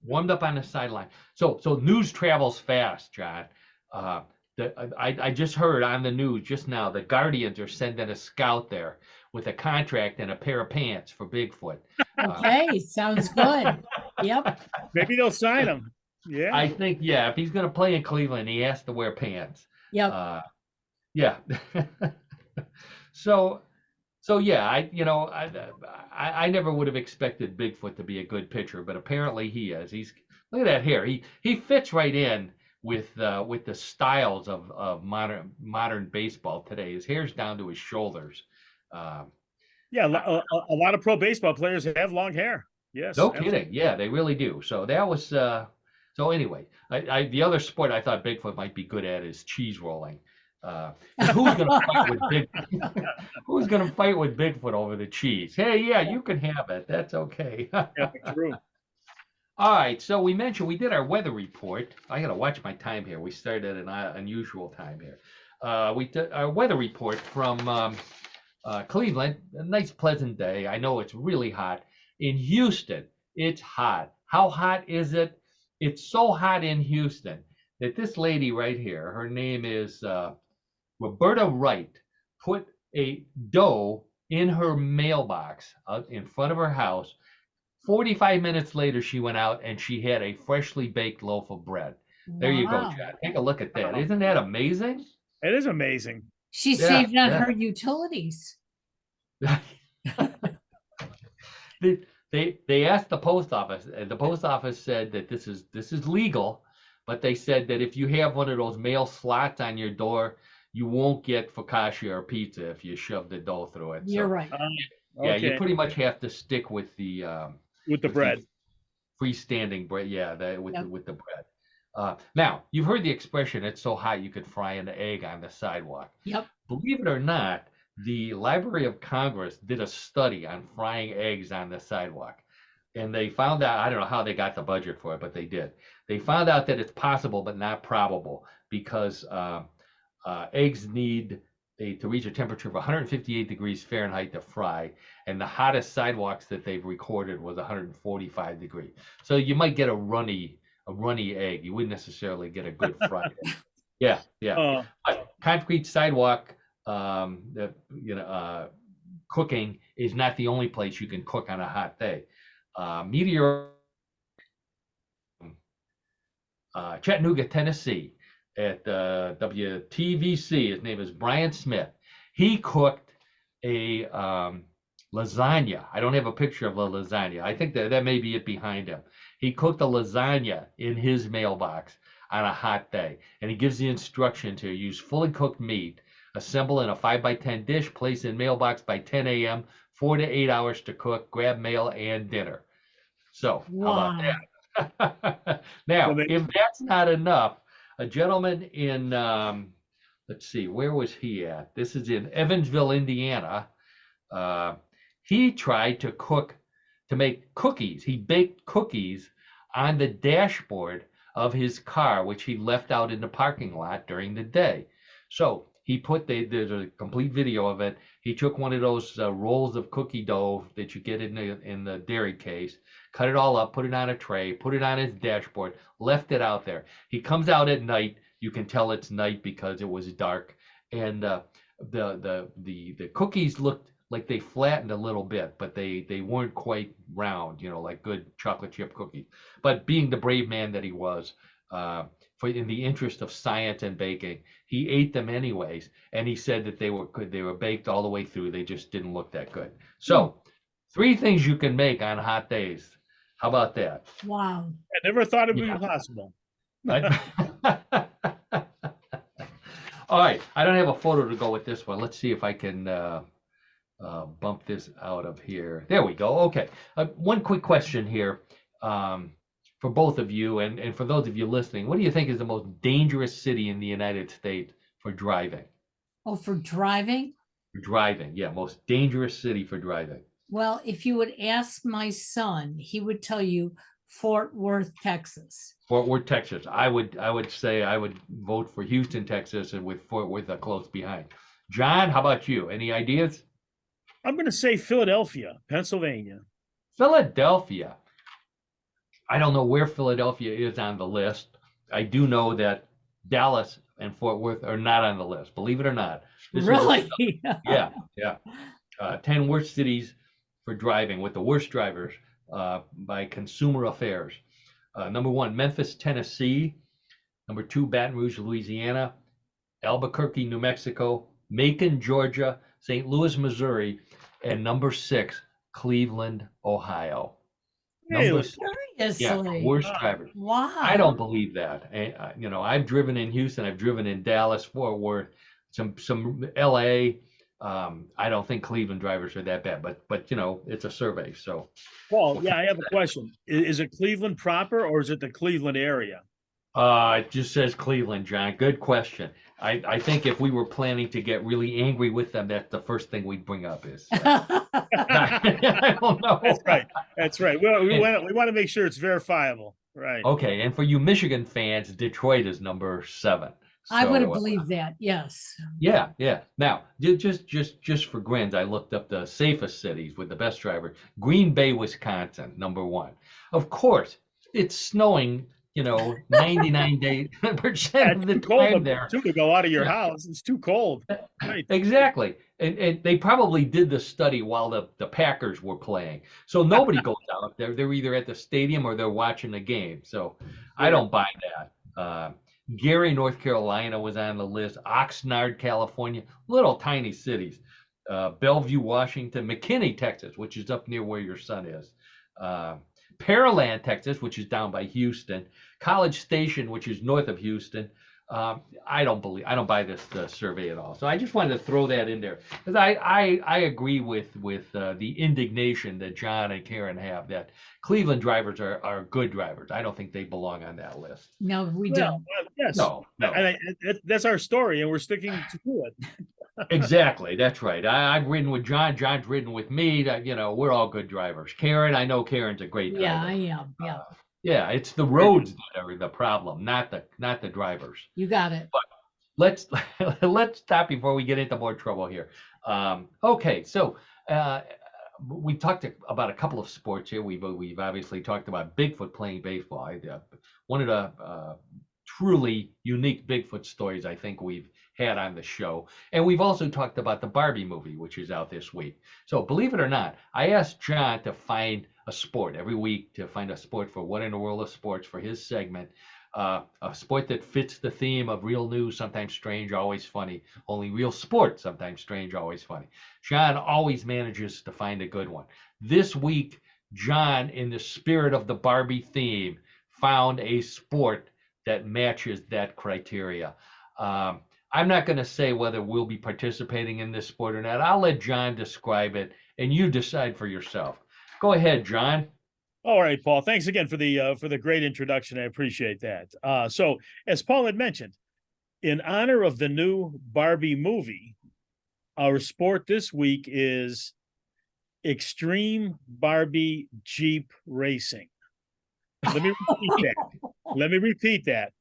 warmed up on the sideline. So news travels fast, John. I just heard on the news just now the Guardians are sending a scout there with a contract and a pair of pants for Bigfoot. Okay, sounds good. Yep. Maybe they'll sign him. Yeah. I think, if he's going to play in Cleveland, he has to wear pants. Yep. Yeah. So yeah, I never would have expected Bigfoot to be a good pitcher, but apparently he is. Look at that hair. He fits right in with the styles of modern baseball today. His hair's down to his shoulders. A lot of pro baseball players have long hair. Yes. No kidding. Yeah, they really do. So that was so anyway, the other sport I thought Bigfoot might be good at is cheese rolling. Who's going to fight with Bigfoot? Who's going to fight with Bigfoot over the cheese? Hey, yeah, you can have it. That's okay. Yeah, true. All right. So we did our weather report. I got to watch my time here. We started at an unusual time here. We did our weather report from Cleveland. A nice, pleasant day. I know it's really hot. In Houston, it's hot. How hot is it? It's so hot in Houston that this lady right here, her name is Roberta Wright, put a dough in her mailbox out in front of her house. 45 minutes later, she went out and she had a freshly baked loaf of bread. There you go, Chad. Take a look at that. Isn't that amazing? It is amazing. She saved on her utilities. They asked the post office, and the post office said that this is legal, but they said that if you have one of those mail slots on your door, you won't get focaccia or pizza if you shove the dough through it. You're right. Yeah, you pretty much have to stick with the bread, freestanding bread. Yeah, with the bread. Now you've heard the expression, "It's so hot you could fry an egg on the sidewalk." Yep. Believe it or not, the Library of Congress did a study on frying eggs on the sidewalk. And they found out, I don't know how they got the budget for it, but they did. They found out that it's possible, but not probable, because eggs need to reach a temperature of 158 degrees Fahrenheit to fry. And the hottest sidewalks that they've recorded was 145 degrees. So you might get a runny egg. You wouldn't necessarily get a good fried egg. Yeah. Concrete sidewalk, cooking is not the only place you can cook on a hot day. Chattanooga, Tennessee, at WTVC. His name is Brian Smith. He cooked a lasagna. I don't have a picture of the lasagna. I think that may be it behind him. He cooked a lasagna in his mailbox on a hot day, and he gives the instruction to use fully cooked meat, assemble in a 5x10 dish, place in mailbox by 10 a.m., 4 to 8 hours to cook, grab mail and dinner. So how about that? Now, if that's not enough, a gentleman in, let's see, where was he at? This is in Evansville, Indiana. He tried to make cookies. He baked cookies on the dashboard of his car, which he left out in the parking lot during the day. So he there's a complete video of it. He took one of those rolls of cookie dough that you get in the dairy case, cut it all up, put it on a tray, put it on his dashboard, left it out there. He comes out at night. You can tell it's night because it was dark, and the cookies looked like they flattened a little bit, but they weren't quite round, like good chocolate chip cookies. But being the brave man that he was, in the interest of science and baking, he ate them anyways, and he said that they were good. They were baked all the way through. They just didn't look that good. So, 3 things you can make on hot days. How about that? Wow. I never thought it would be possible. All right, I don't have a photo to go with this one. Let's see if I can bump this out of here. There we go. Okay, one quick question here for both of you, and for those of you listening. What do you think is the most dangerous city in the United States for driving? Oh, for driving? For driving, yeah, most dangerous city for driving. Well, if you would ask my son, he would tell you Fort Worth, Texas. Fort Worth, Texas. I would say I would vote for Houston, Texas, and with Fort Worth close behind. John, how about you? Any ideas? I'm going to say Philadelphia, Pennsylvania. Philadelphia. I don't know where Philadelphia is on the list. I do know that Dallas and Fort Worth are not on the list, believe it or not. Really? Yeah. 10 worst cities for driving with the worst drivers by Consumer Affairs. Number 1, Memphis, Tennessee. Number 2, Baton Rouge, Louisiana. Albuquerque, New Mexico. Macon, Georgia. St. Louis, Missouri. And number 6, Cleveland, Ohio. Number 6, worst drivers. Wow. I don't believe that. I've driven in Houston. I've driven in Dallas, Fort Worth, some LA. I don't think Cleveland drivers are that bad, but it's a survey. So, Paul, I have a question. Is it Cleveland proper or is it the Cleveland area? It just says Cleveland, John. Good question. I think if we were planning to get really angry with them, that's the first thing we'd bring up is. I don't know. That's right. We want to make sure it's verifiable. Right. Okay, and for you Michigan fans, Detroit is number 7. I would have believed that. Yes. Yeah. Now, just for grins, I looked up the safest cities with the best drivers. Green Bay, Wisconsin, number 1. Of course, it's snowing, 99% of the time there. To go out of your house. It's too cold. Right. Exactly. And they probably did the study while the Packers were playing. So nobody goes out there. They're either at the stadium or they're watching the game. So I don't buy that. Gary, North Carolina was on the list. Oxnard, California, little tiny cities. Bellevue, Washington. McKinney, Texas, which is up near where your son is. Pearland, Texas, which is down by Houston. College Station, which is north of Houston. I don't buy this survey at all. So I just wanted to throw that in there because I agree with the indignation that John and Karen have that Cleveland drivers are good drivers. I don't think they belong on that list. No, we don't. Yes. No. And that's our story, and we're sticking to it. Exactly. That's right. I've ridden with John. John's ridden with me. That we're all good drivers. Karen, I know Karen's a great driver. Yeah, I am. Yeah. Yeah, it's the roads that are the problem, not the drivers. You got it. But let's stop before we get into more trouble here. Okay, so we talked about a couple of sports here. We've obviously talked about Bigfoot playing baseball. One of the truly unique Bigfoot stories I think we've had on the show. And we've also talked about the Barbie movie, which is out this week. So believe it or not, I asked John to find a sport every week, to find a sport for What in the World of Sports for his segment. A sport that fits the theme of real news, sometimes strange, always funny. Only real sports, sometimes strange, always funny. John always manages to find a good one. This week, John, in the spirit of the Barbie theme, found a sport that matches that criteria. I'm not going to say whether we'll be participating in this sport or not. I'll let John describe it, and you decide for yourself. Go ahead, John. All right, Paul. Thanks again for the great introduction. I appreciate that. So, as Paul had mentioned, in honor of the new Barbie movie, our sport this week is Extreme Barbie Jeep Racing. Let me repeat that.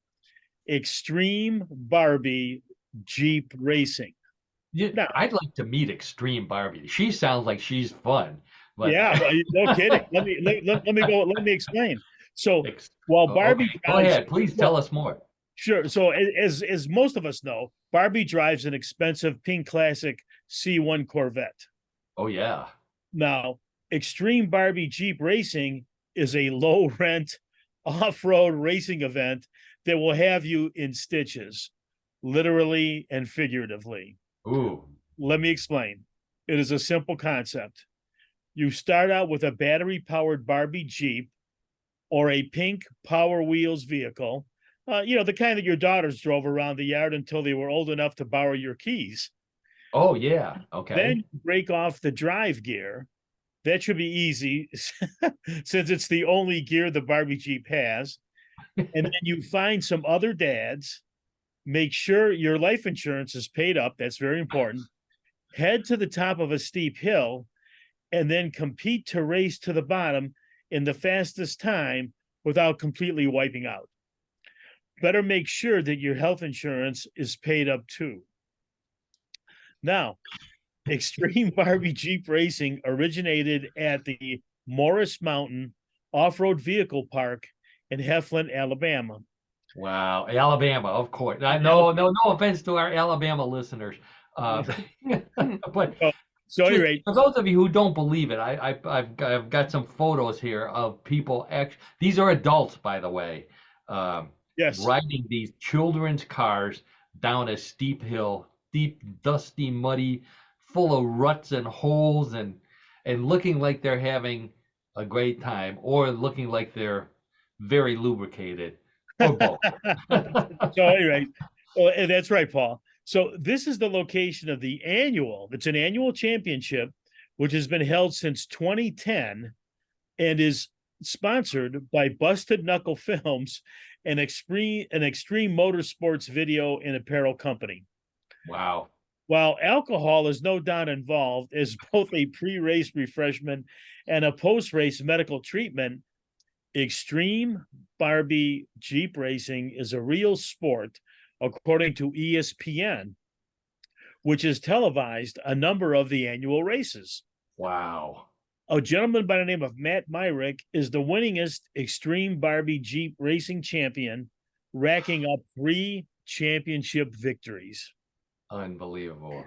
Extreme Barbie Jeep Racing. I'd like to meet Extreme Barbie. She sounds like she's fun. But Yeah, well, no kidding. Let me go. Let me explain. So while Barbie okay, go drives, ahead. Please tell us more. sure. So as most of us know, Barbie drives an expensive pink classic C1 Corvette. Oh yeah. Now, Extreme Barbie Jeep Racing is a low rent off-road racing event that will have you in stitches, literally and figuratively. Ooh. Let me explain. It is a simple concept. You start out with a battery powered Barbie Jeep or a pink Power Wheels vehicle, the kind that your daughters drove around the yard until they were old enough to borrow your keys. Oh yeah. Okay. Then you break off the drive gear. That should be easy since it's the only gear the Barbie Jeep has. And then you find some other dads, make sure your life insurance is paid up. That's very important. Head to the top of a steep hill and then compete to race to the bottom in the fastest time without completely wiping out. Better make sure that your health insurance is paid up too. Now, Extreme Barbie Jeep Racing originated at the Morris Mountain Off-Road Vehicle Park in Heflin, Alabama. Wow, Alabama, of course. No offense to our Alabama listeners, but So anyway, for those of you who don't believe it, I've got some photos here of people. These are adults, by the way, yes, riding these children's cars down a steep hill, deep, dusty, muddy, full of ruts and holes, and looking like they're having a great time, or looking like they're very lubricated, or both. So anyway, well, that's right, Paul. So this is the location of it's an annual championship, which has been held since 2010 and is sponsored by Busted Knuckle Films, an extreme motorsports video and apparel company. Wow. While alcohol is no doubt involved as both a pre-race refreshment and a post-race medical treatment, Extreme Barbie Jeep Racing is a real sport, according to ESPN, which has televised a number of the annual races. Wow. A gentleman by the name of Matt Myrick is the winningest Extreme Barbie Jeep Racing champion, racking up 3 championship victories. Unbelievable.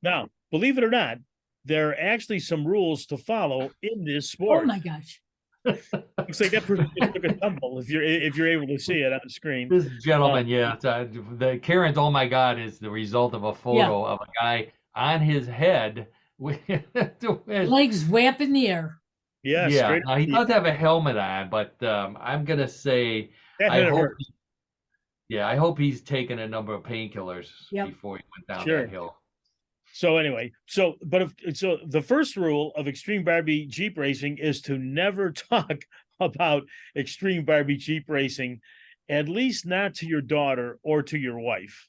Now, believe it or not, there are actually some rules to follow in this Oh sport. my gosh. Looks like that person just took a tumble if you're able to see it on the screen. This gentleman, the Karen's "oh my God" is the result of a photo of a guy on his head with legs way up in the air. Yeah. Now he does have a helmet on, but I'm gonna say I hope he's taken a number of painkillers before he went down that hill. So anyway, so the first rule of Extreme Barbie Jeep Racing is to never talk about Extreme Barbie Jeep Racing, at least not to your daughter or to your wife.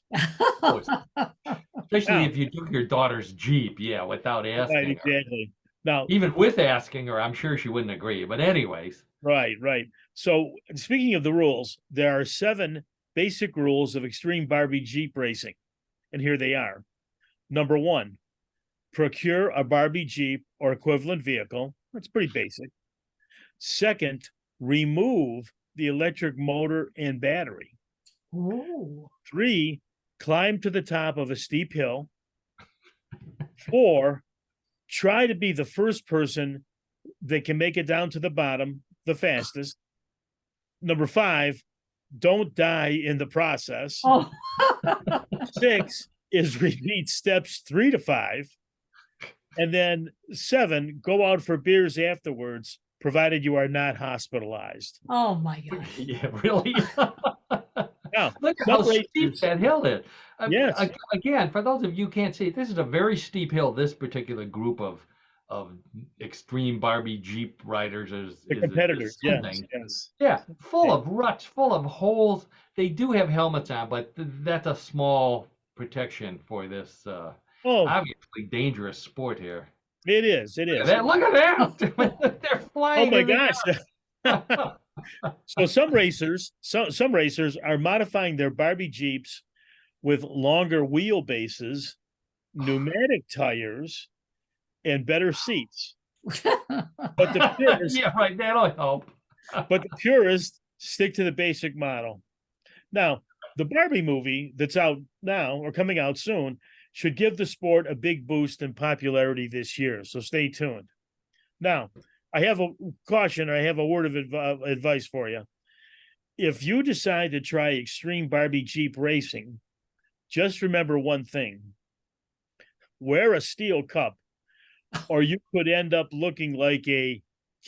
Especially if you took your daughter's Jeep, without asking right, exactly. Now, even with asking her, I'm sure she wouldn't agree. But anyways. Right. So speaking of the rules, there are 7 basic rules of Extreme Barbie Jeep Racing, and here they are. Number 1, procure a Barbie Jeep or equivalent vehicle. That's pretty basic. Second, remove the electric motor and battery. Ooh. 3, climb to the top of a steep hill. 4, try to be the first person that can make it down to the bottom the fastest. Number 5, don't die in the process. 6 is repeat steps 3 to 5. And then 7, go out for beers afterwards, provided you are not hospitalized. Oh my gosh. Yeah, really? Now, look at how steep that hill is. Yes. Again, for those of you who can't see, this is a very steep hill. This particular group of extreme Barbie Jeep riders is competitors. Yes. Yeah, full of ruts, full of holes. They do have helmets on, but that's a small protection for this obviously dangerous sport here. It is. Look at that. They're flying. Oh my gosh. So some racers are modifying their Barbie Jeeps with longer wheelbases, pneumatic tires, and better seats. But the purists, Yeah, right. That'll help. but the purists stick to the basic model. Now, the Barbie movie that's out now or coming out soon should give the sport a big boost in popularity this year. So stay tuned. Now, I have a caution, or I have a word of advice for you. If you decide to try extreme Barbie Jeep racing, just remember one thing: wear a steel cup, or you could end up looking like a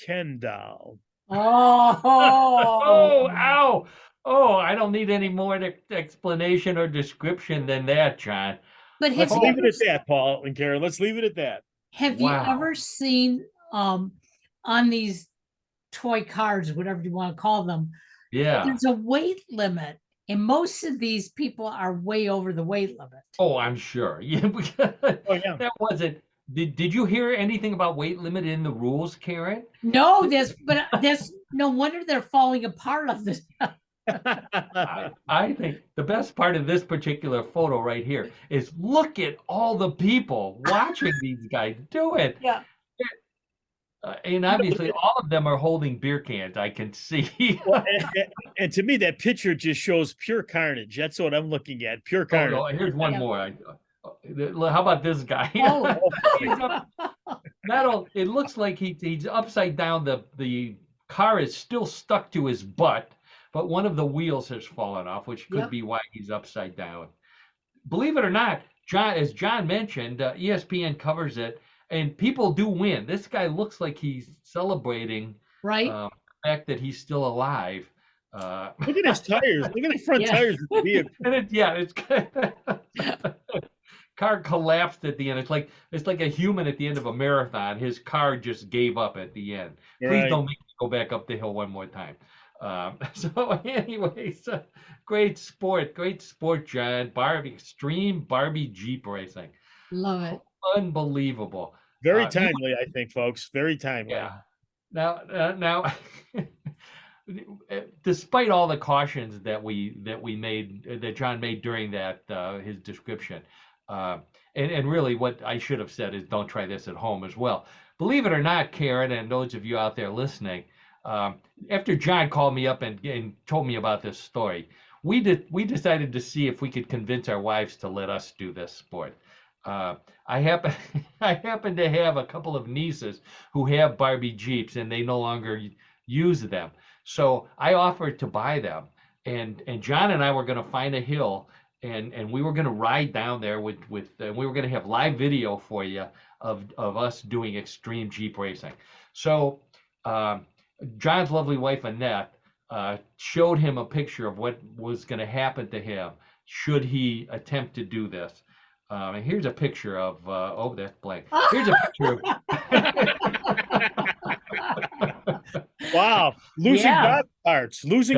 Ken doll. Oh, Oh, ow. Oh, I don't need any more explanation or description than that, John. but Let's have you leave it ever at that, Paul and Karen. Let's leave it at that. have you Wow. ever seen on these toy cars, whatever you want to call them, Yeah. there's a weight limit, and most of these people are way over the weight limit. Oh, I'm sure. Yeah, Oh, yeah. that wasn't. Did you hear anything about weight limit in the rules, Karen? No, there's no wonder they're falling apart on this. I think the best part of this particular photo right here is look at all the people watching these guys do it. Yeah. And obviously, all of them are holding beer cans. I can see. Well, and to me, that picture just shows pure carnage. That's what I'm looking at. Pure Oh, carnage. no, here's one Yeah. more. How about this guy? Oh. He's it looks like he's upside down. The car is still stuck to his butt, but one of the wheels has fallen off, which could Yep. be why he's upside down. Believe it or not, as John mentioned, ESPN covers it, and people do win. This guy looks like he's celebrating Right? the fact that he's still alive. Look at his tires. Look at the front Yeah. tires of the vehicle. And it's car collapsed at the end. It's like a human at the end of a marathon. His car just gave up at the end. Please Right. don't make me go back up the hill one more time. So anyways, great sport, John. Extreme Barbie Jeep racing. Love it. Unbelievable. Very You- timely, I think, folks. Very timely. Yeah. Now, despite all the cautions that we made, that John made during that his description, and really what I should have said is don't try this at home as well. Believe it or not, Karen, and those of you out there listening, after John called me up and told me about this story, we decided to see if we could convince our wives to let us do this sport. I happen to have a couple of nieces who have Barbie Jeeps, and they no longer use them. So I offered to buy them, and John and I were going to find a hill, and we were going to ride down there with we were going to have live video for you of us doing extreme Jeep racing. So John's lovely wife Annette showed him a picture of what was going to happen to him should he attempt to do this. And here's a picture of oh, that's blank. Here's a picture of Wow. Losing Yeah.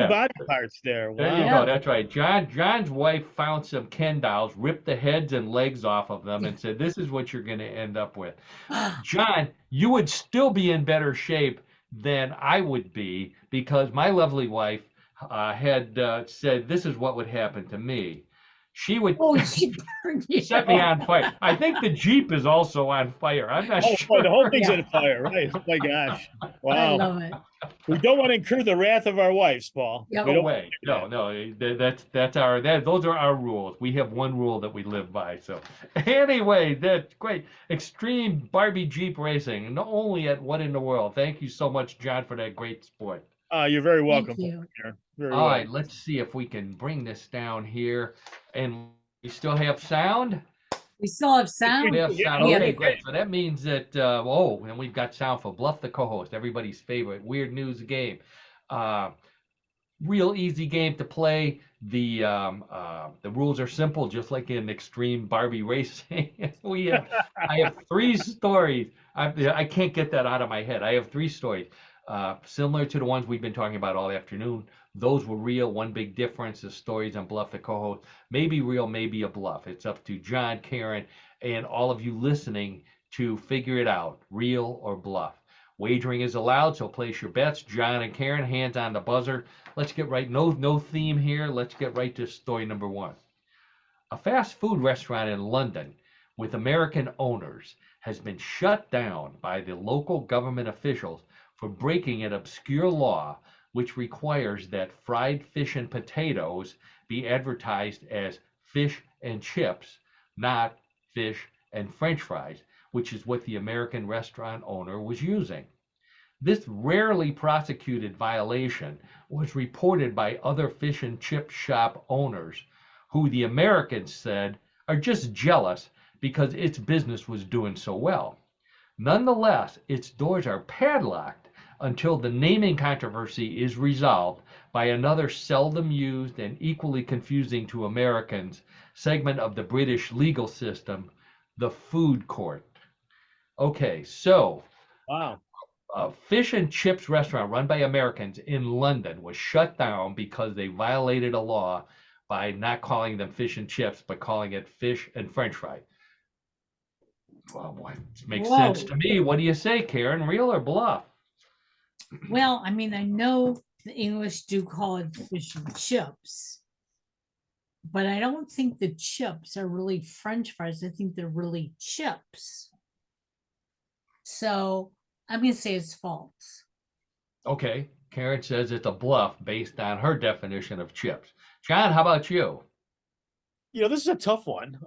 body parts there. Wow. There you go. That's right. John's wife found some Ken dolls, ripped the heads and legs off of them, and said, "This is what you're going to end up with." John, you would still be in better shape than I would be, because my lovely wife had said, "This is what would happen to me." She would Oh, she burned you. set me on fire. I think the Jeep is also on fire. I'm not Oh, sure. boy, the whole thing's Yeah. on fire, right? Oh my gosh. I Wow. love it. We don't want to incur the wrath of our wives, Paul. Yep. We No don't- way. No. Those are our rules. We have one rule that we live by. So anyway, that's great. Extreme Barbie Jeep racing, not only at What in the World. Thank you so much, John, for that great sport. You're very welcome. Thank you. Karen. Very All right, welcome. let's see if we can bring this down here. And we still have sound? We still have sound. We have Yeah, sound. yeah. Okay, great. So that means that, and we've got sound for Bluff the co-host, everybody's favorite weird news game. Real easy game to play. The rules are simple, just like in Extreme Barbie Racing. I have three stories. I can't get that out of my head. I have three stories, similar to the ones we've been talking about all afternoon. Those were real. One big difference, the stories on Bluff the co-host, maybe real, maybe a bluff. It's up to John, Karen, and all of you listening to figure it out, real or bluff. Wagering is allowed, so place your bets. John and Karen, hands on the buzzer. Let's get right. No theme here. Let's get right to story number one. A fast food restaurant in London with American owners has been shut down by the local government officials for breaking an obscure law which requires that fried fish and potatoes be advertised as fish and chips, not fish and French fries, which is what the American restaurant owner was using. This rarely prosecuted violation was reported by other fish and chip shop owners, who the Americans said are just jealous because its business was doing so well. Nonetheless, its doors are padlocked until the naming controversy is resolved by another seldom used and equally confusing to Americans segment of the British legal system, the food court. Okay, so Wow. a fish and chips restaurant run by Americans in London was shut down because they violated a law by not calling them fish and chips, but calling it fish and French fry. Well, boy, it makes sense to me. What do you say, Karen? Real or bluff? Well, I mean, I know the English do call it fish and chips, but I don't think the chips are really French fries. I think they're really chips. So I'm going to say it's false. Okay. Karen says it's a bluff based on her definition of chips. John, how about you? This is a tough one.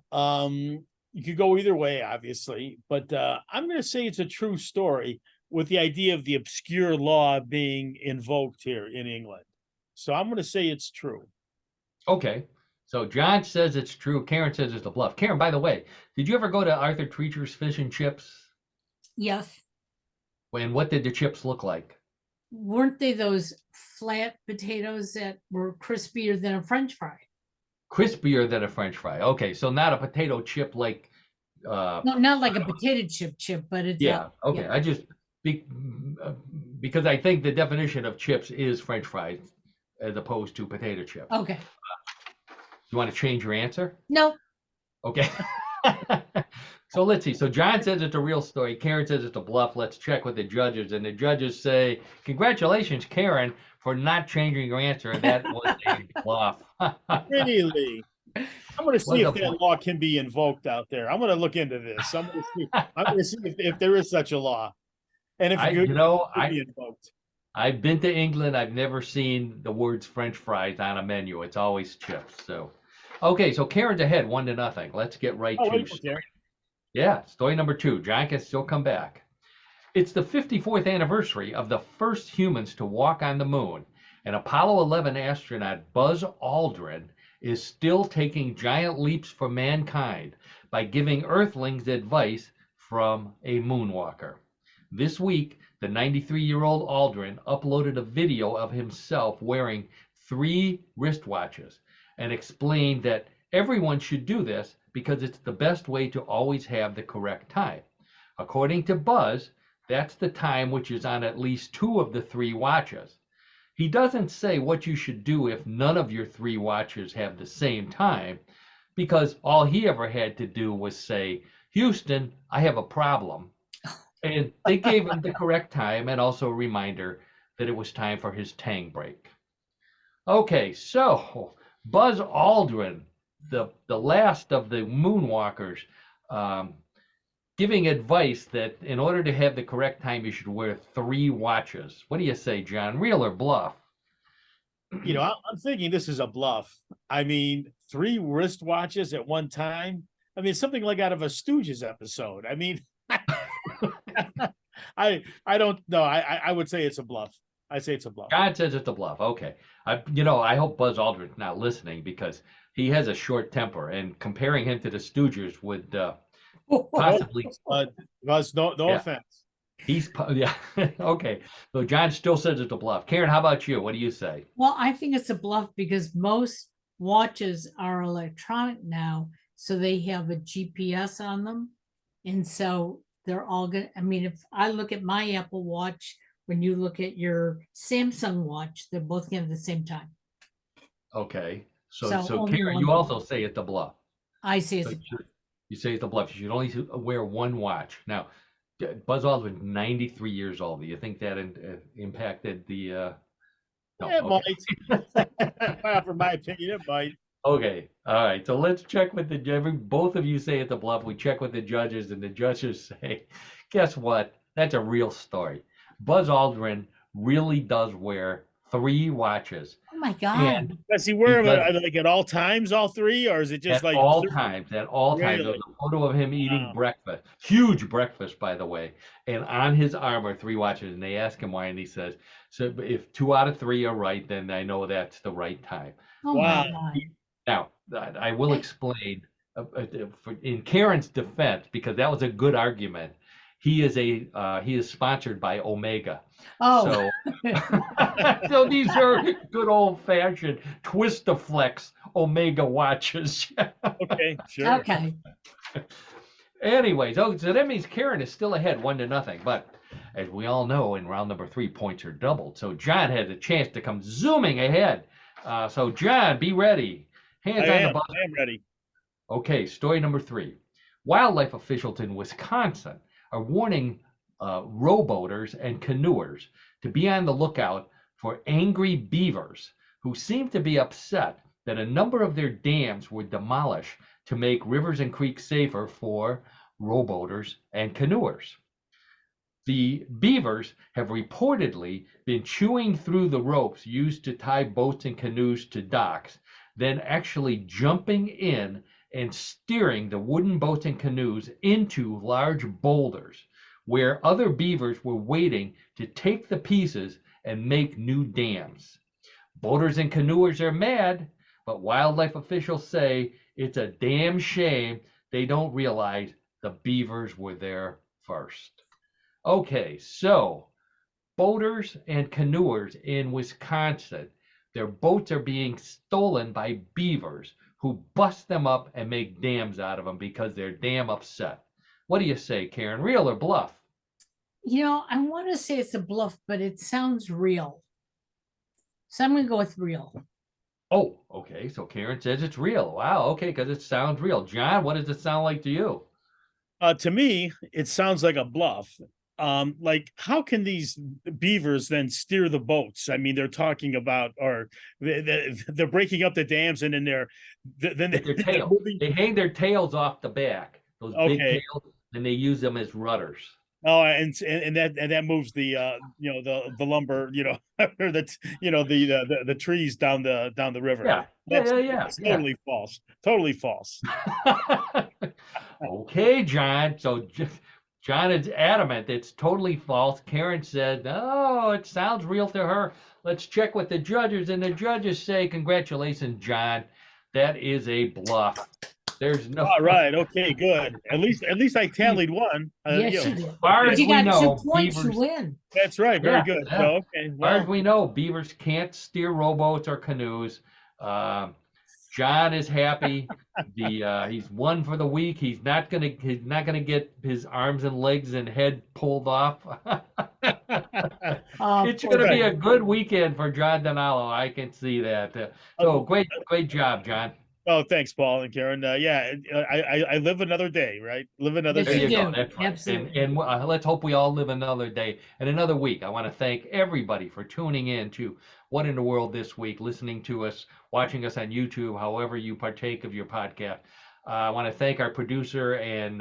You could go either way, obviously, but I'm going to say it's a true story with the idea of the obscure law being invoked here in England. So I'm going to say it's true. Okay. So John says it's true. Karen says it's a bluff. Karen, by the way, did you ever go to Arthur Treacher's Fish and Chips? Yes. And what did the chips look like? Weren't they those flat potatoes that were crispier than a French fry? Crispier than a French fry. Okay, so not a potato chip like. No, not like a potato chip, but it's yeah. Okay, yeah. I just because I think the definition of chips is French fries as opposed to potato chips. Okay. You want to change your answer? No. Okay. So let's see. So John says it's a real story. Karen says it's a bluff. Let's check with the judges. And the judges say, congratulations, Karen, for not changing your answer. That was a bluff. Really? I'm going to see if that law can be invoked out there. I'm going to look into this. I'm going to see if there is such a law. And if it can be invoked. I've been to England. I've never seen the words French fries on a menu. It's always chips. So, okay. So Karen's ahead 1-0. Let's get right to story. Yeah, story number 2. John can still come back. It's the 54th anniversary of the first humans to walk on the moon, and Apollo 11 astronaut Buzz Aldrin is still taking giant leaps for mankind by giving Earthlings advice from a moonwalker. This week, the 93-year-old Aldrin uploaded a video of himself wearing 3 wristwatches and explained that everyone should do this because it's the best way to always have the correct time. According to Buzz, that's the time which is on at least 2 of the 3 watches. He doesn't say what you should do if none of your 3 watches have the same time, because all he ever had to do was say, Houston, I have a problem. And they gave him the correct time and also a reminder that it was time for his Tang break. Okay, so Buzz Aldrin, the last of the moonwalkers, giving advice that in order to have the correct time, you should wear 3 watches. What do you say, John? Real or bluff? I'm thinking this is a bluff. I mean, 3 wristwatches at one time. I mean, something like out of a Stooges episode. I mean, I don't know. I would say it's a bluff. I say it's a bluff. God says it's a bluff. Okay. I hope Buzz Aldrin's not listening because he has a short temper, and comparing him to the Stooges would possibly. Buzz, no offense. Okay. So John still says it's a bluff. Karen, how about you? What do you say? Well, I think it's a bluff because most watches are electronic now, so they have a GPS on them, and so they're all good. I mean, if I look at my Apple Watch, when you look at your Samsung watch, they're both going to the same time. Okay. So Karen, you also say it's a bluff. I say it's a bluff. You say it's a bluff. You should only wear 1 watch. Now, Buzz Aldrin's 93 years old. Do you think that impacted the? No, it might. For my opinion, it might. Okay. All right. So let's check with both of you say it's a bluff. We check with the judges, and the judges say, guess what? That's a real story. Buzz Aldrin really does wear 3 watches. Oh my And God. Does he he wear does them like at all times, all 3, or is it just at like all times, at all times. There's really? a photo of him eating Wow. breakfast, huge breakfast, by the way. And on his arm are 3 watches. And they ask him why, and he says, so if 2 out of 3 are right, then I know that's the right time. Oh my Wow. God. Now, I will Hey. explain in Karen's defense, because that was a good argument. He is sponsored by Omega. Oh, So these are good old fashioned Twist-a-Flex Omega watches. Okay, sure. okay. Anyways, so that means Karen is still ahead 1-0. But as we all know, in round number 3, points are doubled. So John has a chance to come zooming ahead. So John, be ready. Hands on the button. I am ready. Okay, story number 3. Wildlife officials in Wisconsin are warning rowboaters and canoers to be on the lookout for angry beavers who seem to be upset that a number of their dams were demolished to make rivers and creeks safer for rowboaters and canoers. The beavers have reportedly been chewing through the ropes used to tie boats and canoes to docks, then actually jumping in and steering the wooden boats and canoes into large boulders, where other beavers were waiting to take the pieces and make new dams. Boaters and canoers are mad, but wildlife officials say it's a damn shame they don't realize the beavers were there first. Okay, so boaters and canoers in Wisconsin, their boats are being stolen by beavers who bust them up and make dams out of them because they're damn upset. What do you say, Karen? Real or bluff? I want to say it's a bluff, but it sounds real. So I'm going to go with real. Oh, okay. So Karen says it's real. Wow. Okay, because it sounds real. John, what does it sound like to you? To me, it sounds like a bluff. Like how can these beavers then steer the boats? I mean, they're talking about, or they're breaking up the dams, and then With their they're tail. moving. They hang their tails off the back, those big Okay. tails, and they use them as rudders. Oh, and that moves the the lumber, or the trees down the river. Yeah. That's Yeah. totally false. Totally false. Okay, John. So John is adamant it's totally false. Karen said, "Oh, it sounds real to her. Let's check with the judges." And the judges say, "Congratulations, John. That is a bluff. There's no." All right. Okay. Good. At least I tallied one. Yes, You you know, did. As far as You we got know, 2 points, you beavers. win. that's right. Very Yeah, good. yeah. So, okay. As far as Well, we know, beavers can't steer rowboats or canoes. John is happy. He's won for the week. He's not gonna get his arms and legs and head pulled off. It's gonna be a good weekend for John DiNallo. I can see that. So great job, John. oh, thanks, Paul and Karen. Yeah, I live another day, right? Live another Yes, There day. you you go. do. That's right. Absolutely. And let's hope we all live another day and another week. I want to thank everybody for tuning in to What in the World This Week, listening to us, watching us on YouTube, however you partake of your podcast. I want to thank our producer and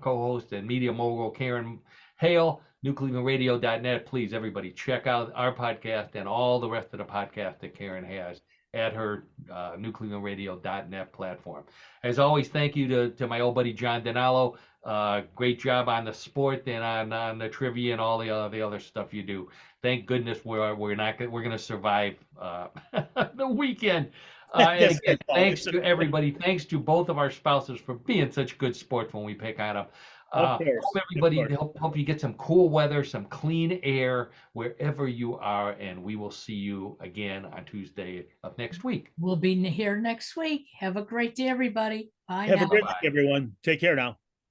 co-host and media mogul, Karen Hale, newclevelandradio.net. Please, everybody, check out our podcast and all the rest of the podcasts that Karen has at her newclevelandradio.net platform. As always, thank you to my old buddy John DiNallo. Great job on the sport and on the trivia and all the other stuff you do. Thank goodness we're going to survive the weekend. And Yes, again, Paul. thanks to everybody. Thanks to both of our spouses for being such good sports when we pick on them. Of Hope course. everybody Of course. hope you get some cool weather, some clean air wherever you are, and we will see you again on Tuesday of next week. We'll be here next week. Have a great day, everybody. Bye Have now. a great Bye-bye. week, everyone. Take care now.